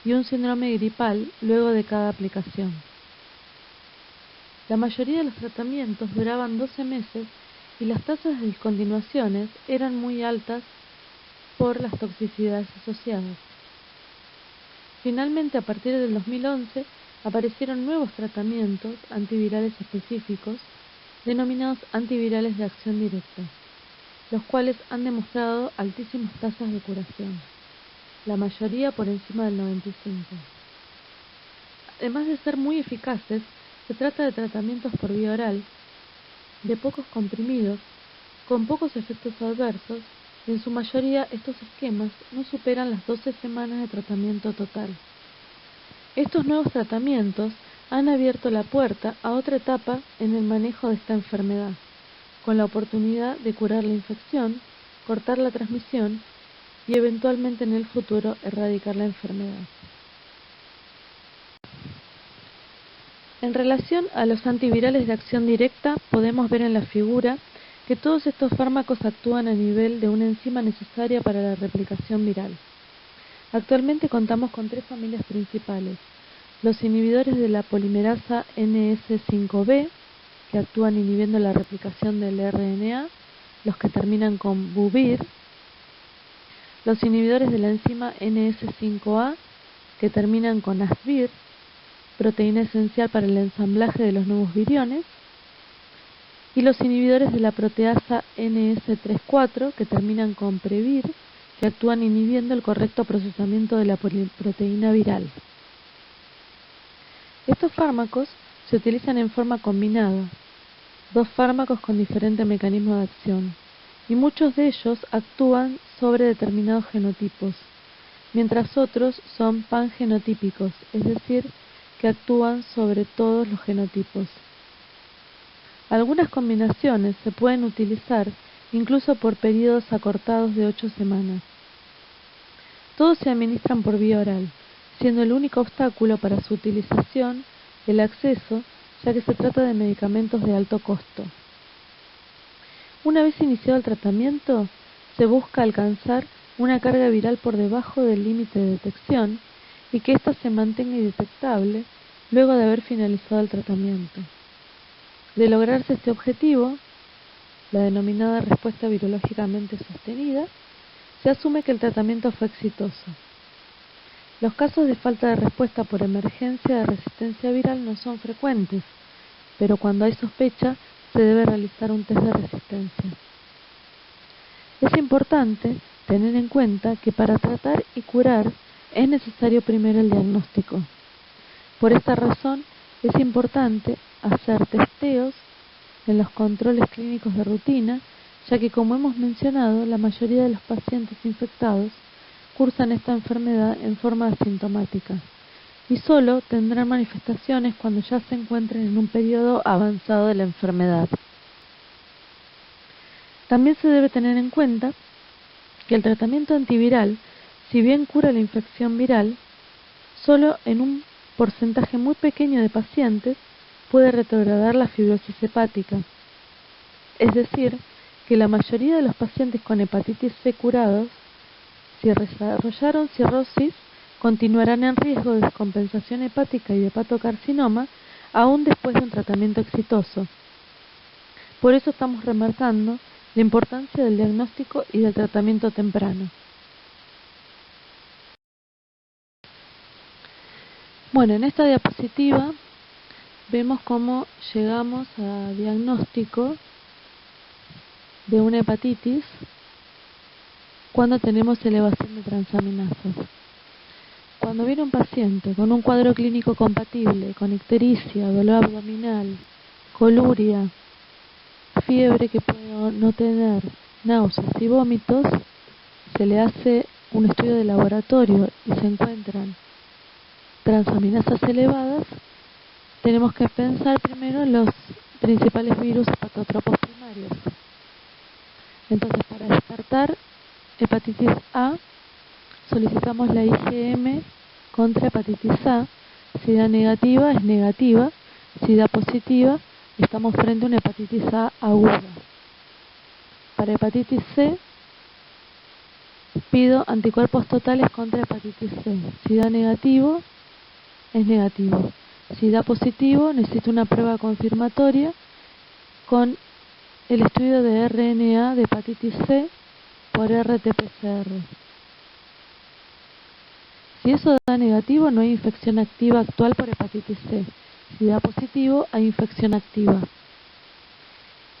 y un síndrome gripal luego de cada aplicación. La mayoría de los tratamientos duraban 12 meses y las tasas de discontinuaciones eran muy altas por las toxicidades asociadas. Finalmente, a partir del 2011, aparecieron nuevos tratamientos antivirales específicos, denominados antivirales de acción directa, los cuales han demostrado altísimas tasas de curación, la mayoría por encima del 95%. Además de ser muy eficaces, se trata de tratamientos por vía oral, de pocos comprimidos, con pocos efectos adversos, y en su mayoría estos esquemas no superan las 12 semanas de tratamiento total. Estos nuevos tratamientos han abierto la puerta a otra etapa en el manejo de esta enfermedad, con la oportunidad de curar la infección, cortar la transmisión y eventualmente en el futuro erradicar la enfermedad. En relación a los antivirales de acción directa, podemos ver en la figura que todos estos fármacos actúan a nivel de una enzima necesaria para la replicación viral. Actualmente contamos con 3 familias principales: los inhibidores de la polimerasa NS5B, que actúan inhibiendo la replicación del RNA, los que terminan con buvir; los inhibidores de la enzima NS5A, que terminan con asbir, proteína esencial para el ensamblaje de los nuevos viriones; y los inhibidores de la proteasa NS34, que terminan con previr, que actúan inhibiendo el correcto procesamiento de la proteína viral. Estos fármacos se utilizan en forma combinada, 2 fármacos con diferente mecanismo de acción, y muchos de ellos actúan sobre determinados genotipos, mientras otros son pangenotípicos, es decir, que actúan sobre todos los genotipos. Algunas combinaciones se pueden utilizar incluso por periodos acortados de 8 semanas. Todos se administran por vía oral, siendo el único obstáculo para su utilización el acceso, ya que se trata de medicamentos de alto costo. Una vez iniciado el tratamiento, se busca alcanzar una carga viral por debajo del límite de detección y que ésta se mantenga indetectable luego de haber finalizado el tratamiento. De lograrse este objetivo, la denominada respuesta virológicamente sostenida, se asume que el tratamiento fue exitoso. Los casos de falta de respuesta por emergencia de resistencia viral no son frecuentes, pero cuando hay sospecha se debe realizar un test de resistencia. Es importante tener en cuenta que para tratar y curar es necesario primero el diagnóstico. Por esta razón es importante hacer testeos en los controles clínicos de rutina, ya que, como hemos mencionado, la mayoría de los pacientes infectados cursan esta enfermedad en forma asintomática y solo tendrán manifestaciones cuando ya se encuentren en un periodo avanzado de la enfermedad. También se debe tener en cuenta que el tratamiento antiviral, si bien cura la infección viral, solo en un porcentaje muy pequeño de pacientes puede retrogradar la fibrosis hepática. Es decir, que la mayoría de los pacientes con hepatitis C curados, si desarrollaron cirrosis, continuarán en riesgo de descompensación hepática y de hepatocarcinoma aún después de un tratamiento exitoso. Por eso estamos remarcando la importancia del diagnóstico y del tratamiento temprano. Bueno, en esta diapositiva vemos cómo llegamos a diagnóstico de una hepatitis cuando tenemos elevación de transaminasas. Cuando viene un paciente con un cuadro clínico compatible, con ictericia, dolor abdominal, coluria, fiebre que puede no tener, náuseas y vómitos, se le hace un estudio de laboratorio y se encuentran transaminasas elevadas, tenemos que pensar primero en los principales virus hepatotropos primarios. Entonces, para descartar hepatitis A, solicitamos la IgM contra hepatitis A. Si da negativa, es negativa. Si da positiva, estamos frente a una hepatitis A aguda. Para hepatitis C, pido anticuerpos totales contra hepatitis C. Si da negativo, es negativo. Si da positivo, necesito una prueba confirmatoria con el estudio de RNA de hepatitis C por RT-PCR. Si eso da negativo, no hay infección activa actual por hepatitis C. Si da positivo, hay infección activa.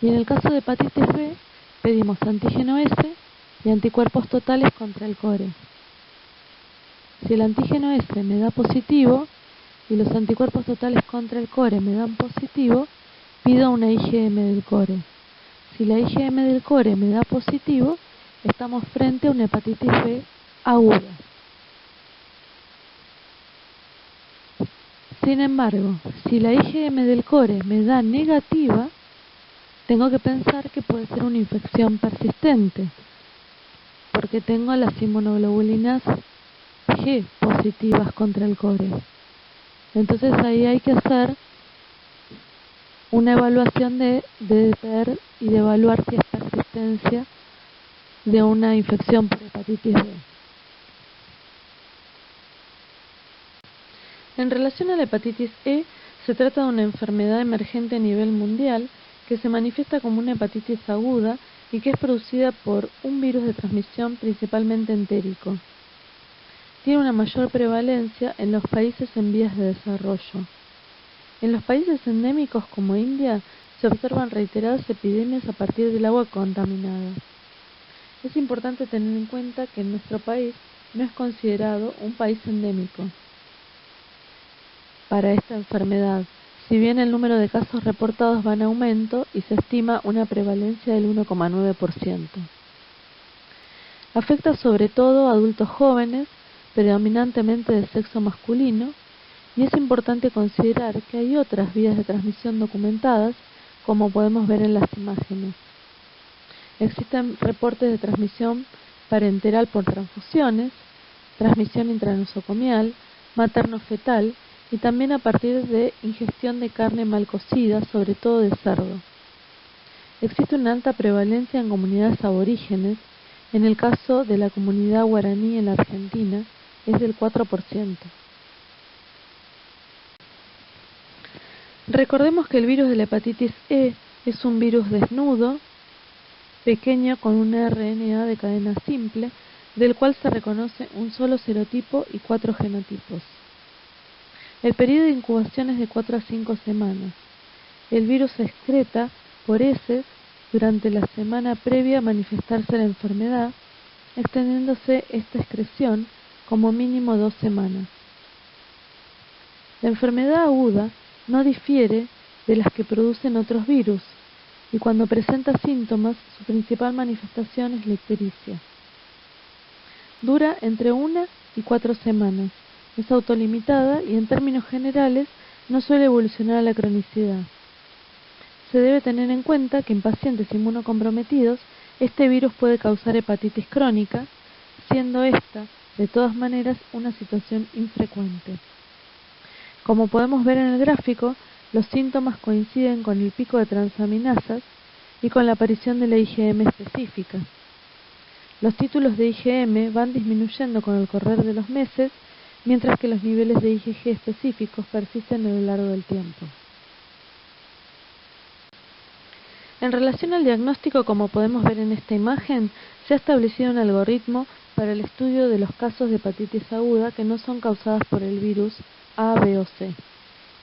Y en el caso de hepatitis B, pedimos antígeno S y anticuerpos totales contra el core. Si el antígeno S me da positivo y los anticuerpos totales contra el core me dan positivo, pido una IgM del core. Si la IgM del core me da positivo, estamos frente a una hepatitis B aguda. Sin embargo, si la IgM del core me da negativa, tengo que pensar que puede ser una infección persistente, porque tengo las inmunoglobulinas G positivas contra el core. Entonces ahí hay que hacer una evaluación de ver y de evaluar si es persistencia de una infección por hepatitis B. En relación a la hepatitis E, se trata de una enfermedad emergente a nivel mundial que se manifiesta como una hepatitis aguda y que es producida por un virus de transmisión principalmente entérico. Tiene una mayor prevalencia en los países en vías de desarrollo. En los países endémicos como India se observan reiteradas epidemias a partir del agua contaminada. Es importante tener en cuenta que en nuestro país no es considerado un país endémico para esta enfermedad, si bien el número de casos reportados va en aumento y se estima una prevalencia del 1,9%. Afecta sobre todo a adultos jóvenes, predominantemente de sexo masculino, y es importante considerar que hay otras vías de transmisión documentadas, como podemos ver en las imágenes. Existen reportes de transmisión parenteral por transfusiones, transmisión intranosocomial, materno-fetal y también a partir de ingestión de carne mal cocida, sobre todo de cerdo. Existe una alta prevalencia en comunidades aborígenes. En el caso de la comunidad guaraní en la Argentina es del 4%. Recordemos que el virus de la hepatitis E es un virus desnudo, pequeño con un RNA de cadena simple, del cual se reconoce un solo serotipo y 4 genotipos. El periodo de incubación es de 4 a 5 semanas. El virus se excreta por heces durante la semana previa a manifestarse la enfermedad, extendiéndose esta excreción como mínimo 2 semanas. La enfermedad aguda no difiere de las que producen otros virus, y cuando presenta síntomas, su principal manifestación es la ictericia. Dura entre 1 y 4 semanas, es autolimitada y en términos generales no suele evolucionar a la cronicidad. Se debe tener en cuenta que en pacientes inmunocomprometidos este virus puede causar hepatitis crónica, siendo esta, de todas maneras, una situación infrecuente. Como podemos ver en el gráfico, los síntomas coinciden con el pico de transaminasas y con la aparición de la IgM específica. Los títulos de IgM van disminuyendo con el correr de los meses, mientras que los niveles de IgG específicos persisten a lo largo del tiempo. En relación al diagnóstico, como podemos ver en esta imagen, se ha establecido un algoritmo para el estudio de los casos de hepatitis aguda que no son causadas por el virus A, B o C.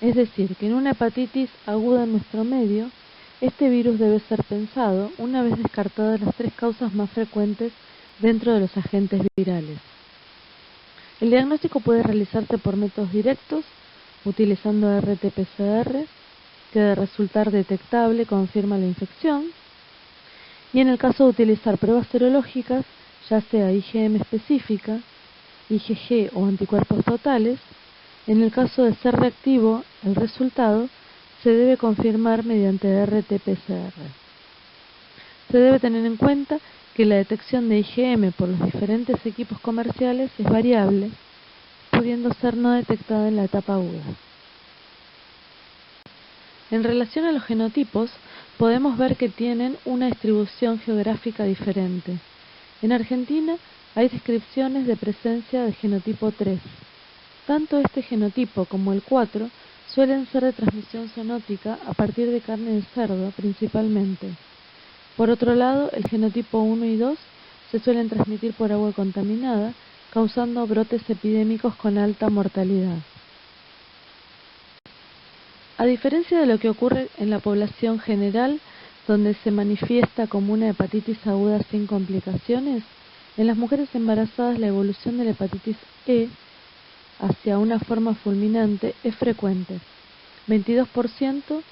Es decir, que en una hepatitis aguda en nuestro medio, este virus debe ser pensado una vez descartadas las 3 causas más frecuentes dentro de los agentes virales. El diagnóstico puede realizarse por métodos directos, utilizando RT-PCR, que de resultar detectable confirma la infección, y en el caso de utilizar pruebas serológicas, ya sea IgM específica, IgG o anticuerpos totales, en el caso de ser reactivo, el resultado se debe confirmar mediante RT-PCR. Se debe tener en cuenta que la detección de IgM por los diferentes equipos comerciales es variable, pudiendo ser no detectada en la etapa aguda. En relación a los genotipos, podemos ver que tienen una distribución geográfica diferente. En Argentina hay descripciones de presencia de genotipo 3. Tanto este genotipo como el 4 suelen ser de transmisión zoonótica a partir de carne de cerdo principalmente. Por otro lado, el genotipo 1 y 2 se suelen transmitir por agua contaminada, causando brotes epidémicos con alta mortalidad. A diferencia de lo que ocurre en la población general, donde se manifiesta como una hepatitis aguda sin complicaciones, en las mujeres embarazadas la evolución de la hepatitis E hacia una forma fulminante es frecuente, 22%,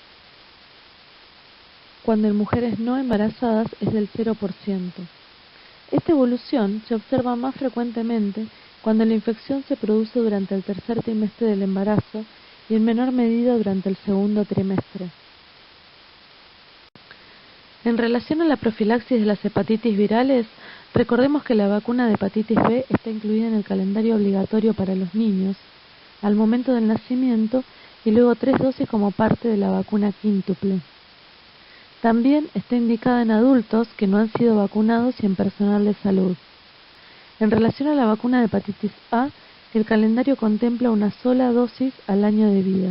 cuando en mujeres no embarazadas es del 0%. Esta evolución se observa más frecuentemente cuando la infección se produce durante el tercer trimestre del embarazo y en menor medida durante el segundo trimestre. En relación a la profilaxis de las hepatitis virales, recordemos que la vacuna de hepatitis B está incluida en el calendario obligatorio para los niños al momento del nacimiento y luego 3 dosis como parte de la vacuna quíntuple. También está indicada en adultos que no han sido vacunados y en personal de salud. En relación a la vacuna de hepatitis A, el calendario contempla una sola dosis al año de vida.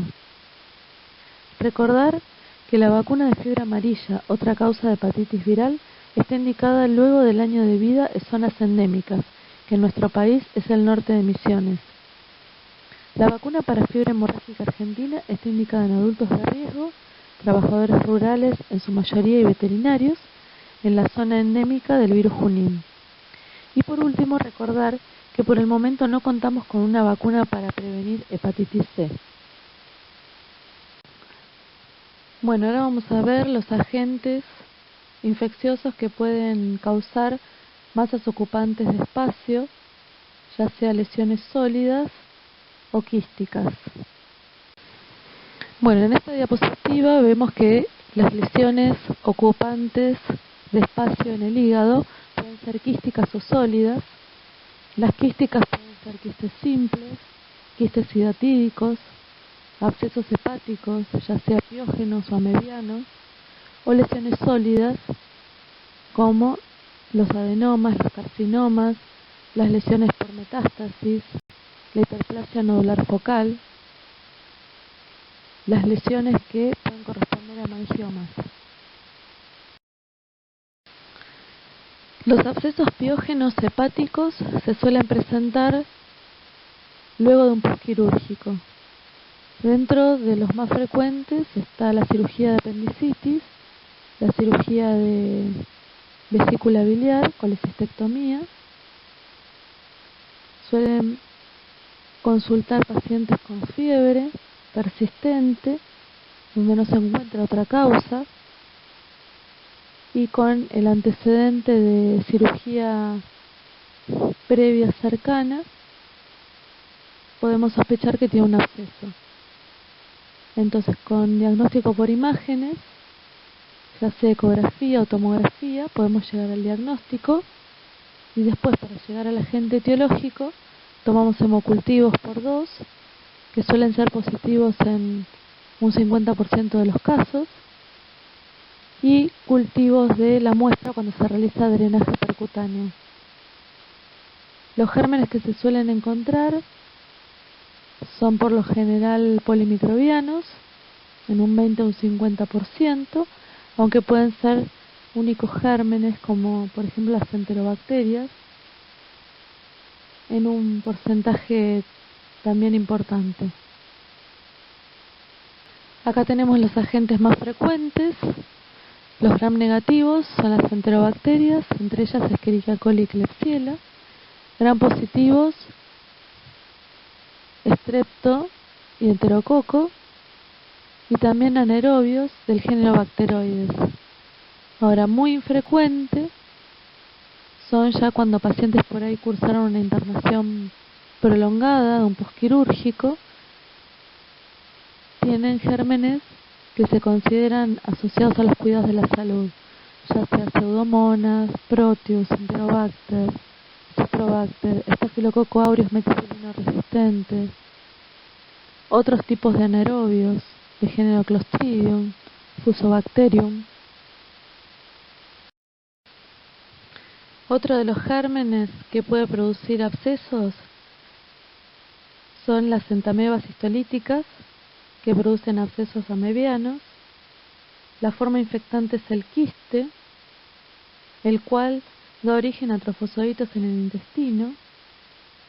Recordar que la vacuna de fiebre amarilla, otra causa de hepatitis viral, está indicada luego del año de vida en zonas endémicas, que en nuestro país es el norte de Misiones. La vacuna para fiebre hemorrágica argentina está indicada en adultos de riesgo, trabajadores rurales en su mayoría y veterinarios, en la zona endémica del virus Junín. Y por último, recordar que por el momento no contamos con una vacuna para prevenir hepatitis C. Bueno, ahora vamos a ver los agentes infecciosos que pueden causar masas ocupantes de espacio, ya sea lesiones sólidas o quísticas. Bueno, en esta diapositiva vemos que las lesiones ocupantes de espacio en el hígado pueden ser quísticas o sólidas. Las quísticas pueden ser quistes simples, quistes hidatídicos, abscesos hepáticos, ya sea piógenos o amebianos, o lesiones sólidas como los adenomas, los carcinomas, las lesiones por metástasis, la hiperplasia nodular focal, las lesiones que pueden corresponder a mangiomas. Los abscesos piógenos hepáticos se suelen presentar luego de un postquirúrgico. Dentro de los más frecuentes está la cirugía de apendicitis, la cirugía de vesícula biliar, colecistectomía. Suelen consultar pacientes con fiebre persistente, donde no se encuentra otra causa, y con el antecedente de cirugía previa cercana, podemos sospechar que tiene un absceso. Entonces, con diagnóstico por imágenes, ya sea ecografía o tomografía, podemos llegar al diagnóstico y después, para llegar al agente etiológico, tomamos hemocultivos por 2, que suelen ser positivos en un 50% de los casos, y cultivos de la muestra cuando se realiza drenaje percutáneo. Los gérmenes que se suelen encontrar son por lo general polimicrobianos, en un 20 o un 50%, aunque pueden ser únicos gérmenes como por ejemplo las enterobacterias, en un porcentaje también importante. Acá tenemos los agentes más frecuentes. Los gram negativos son las enterobacterias, entre ellas Escherichia coli y Klebsiella. Gram positivos, Strepto y Enterococo, y también anaerobios del género Bacteroides. Ahora, muy infrecuente son ya cuando pacientes por ahí cursaron una internación prolongada de un postquirúrgico, tienen gérmenes que se consideran asociados a los cuidados de la salud, ya sea Pseudomonas, Proteus, Enterobacter, Citrobacter, Staphylococcus aureus meticilino resistente, otros tipos de anaerobios de género Clostridium, Fusobacterium. Otro de los gérmenes que puede producir abscesos son las entamebas histolíticas, que producen abscesos amebianos. La forma infectante es el quiste, el cual Da origen a trofozoitos en el intestino.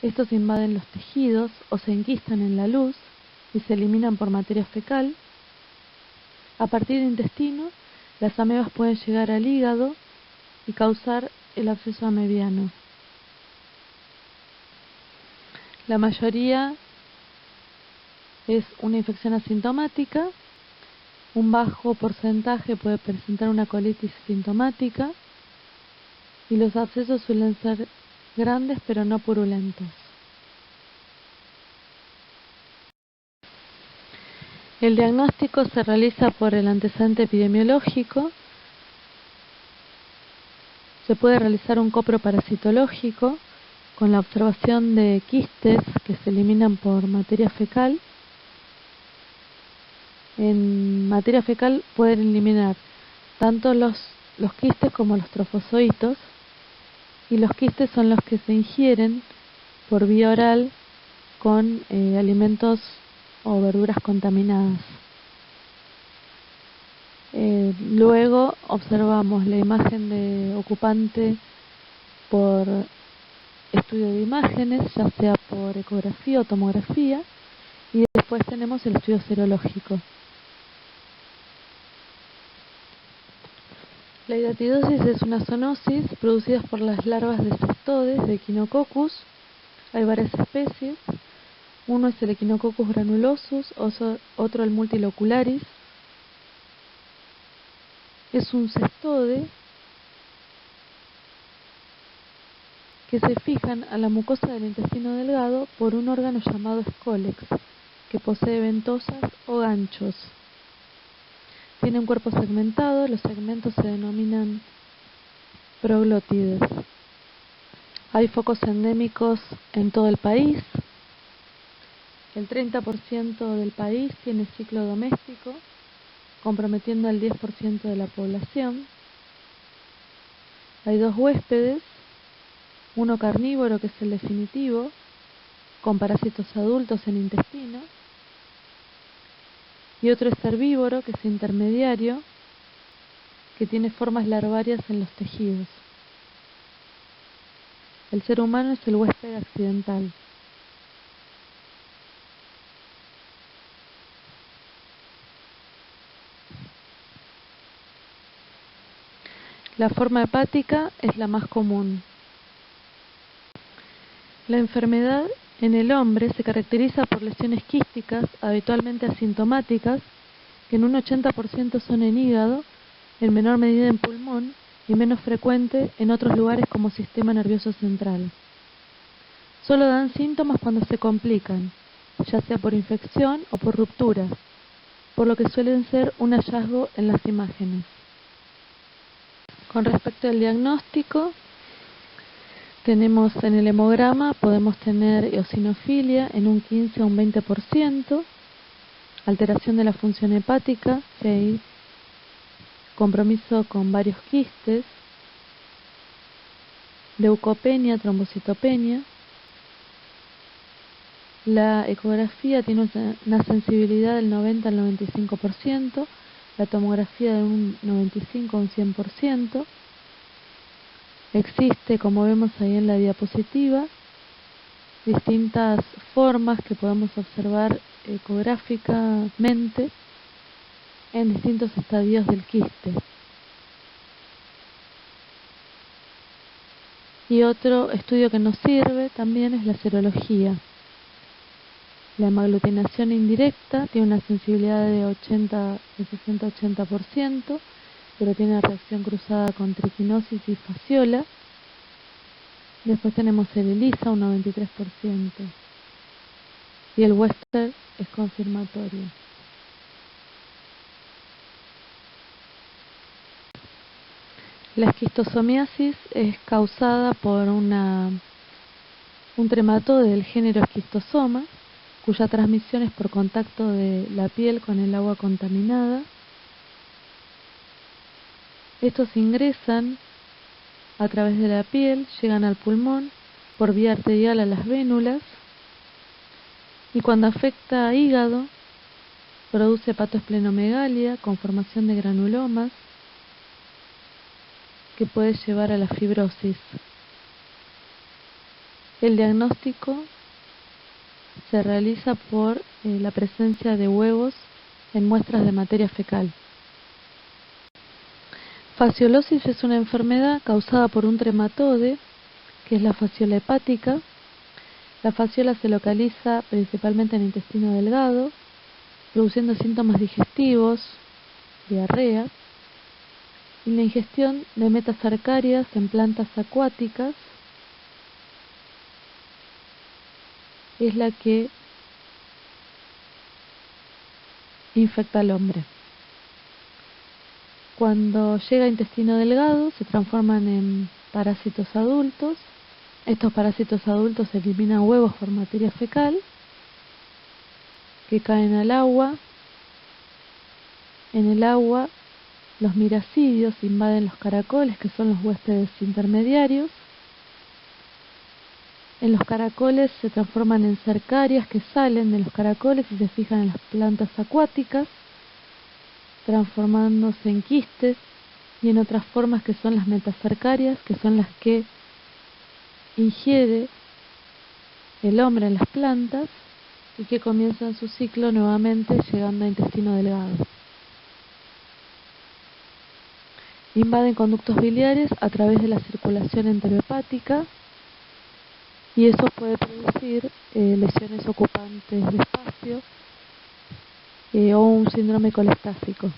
Estos invaden los tejidos o se enquistan en la luz y se eliminan por materia fecal. A partir del intestino, las amebas pueden llegar al hígado y causar el absceso amebiano. La mayoría es una infección asintomática. Un bajo porcentaje puede presentar una colitis sintomática y los abscesos suelen ser grandes pero no purulentos. El diagnóstico se realiza por el antecedente epidemiológico. Se puede realizar un coproparasitológico con la observación de quistes que se eliminan por materia fecal. En materia fecal pueden eliminar tanto los quistes como los trofozoitos, y los quistes son los que se ingieren por vía oral con alimentos o verduras contaminadas. Luego observamos la imagen de ocupante por estudio de imágenes, ya sea por ecografía o tomografía, y después tenemos el estudio serológico. La hidatidosis es una zoonosis producida por las larvas de cestodes de Echinococcus. Hay varias especies. Uno es el Echinococcus granulosus, otro el multilocularis. Es un cestode que se fijan a la mucosa del intestino delgado por un órgano llamado escólex, que posee ventosas o ganchos. Tiene un cuerpo segmentado, los segmentos se denominan proglótides. Hay focos endémicos en todo el país. El 30% del país tiene ciclo doméstico, comprometiendo al 10% de la población. Hay dos huéspedes, uno carnívoro, que es el definitivo, con parásitos adultos en intestino, y otro es herbívoro, que es intermediario, que tiene formas larvarias en los tejidos. El ser humano es el huésped accidental. La forma hepática es la más común. La enfermedad en el hombre se caracteriza por lesiones quísticas, habitualmente asintomáticas, que en un 80% son en hígado, en menor medida en pulmón y menos frecuente en otros lugares como sistema nervioso central. Solo dan síntomas cuando se complican, ya sea por infección o por ruptura, por lo que suelen ser un hallazgo en las imágenes. Con respecto al diagnóstico, tenemos en el hemograma, podemos tener eosinofilia en un 15 o un 20%, alteración de la función hepática, si hay compromiso con varios quistes, leucopenia, trombocitopenia. La ecografía tiene una sensibilidad del 90 al 95%, la tomografía de un 95 a un 100%. Existe, como vemos ahí en la diapositiva, distintas formas que podemos observar ecográficamente en distintos estadios del quiste. Y otro estudio que nos sirve también es la serología. La hemaglutinación indirecta tiene una sensibilidad de 60-80%, pero tiene reacción cruzada con triquinosis y fasciola. Después tenemos el ELISA, un 93%. Y el Western es confirmatorio. La esquistosomiasis es causada por un trematode del género Schistosoma, cuya transmisión es por contacto de la piel con el agua contaminada. Estos ingresan a través de la piel, llegan al pulmón por vía arterial a las vénulas, y cuando afecta a hígado produce hepatoesplenomegalia con formación de granulomas que puede llevar a la fibrosis. El diagnóstico se realiza por la presencia de huevos en muestras de materia fecal. Fasciolosis es una enfermedad causada por un trematode, que es la fasciola hepática. La fasciola se localiza principalmente en el intestino delgado, produciendo síntomas digestivos, diarrea, y la ingestión de metasarcáridas en plantas acuáticas es la que infecta al hombre. Cuando llega a intestino delgado se transforman en parásitos adultos. Estos parásitos adultos eliminan huevos por materia fecal que caen al agua. En el agua los miracidios invaden los caracoles, que son los huéspedes intermediarios. En los caracoles se transforman en cercarias que salen de los caracoles y se fijan en las plantas acuáticas, transformándose en quistes y en otras formas que son las metacercarias, que son las que ingiere el hombre en las plantas y que comienzan su ciclo nuevamente llegando a intestino delgado. Invaden conductos biliares a través de la circulación enterohepática y eso puede producir lesiones ocupantes de espacio o un síndrome colestásico.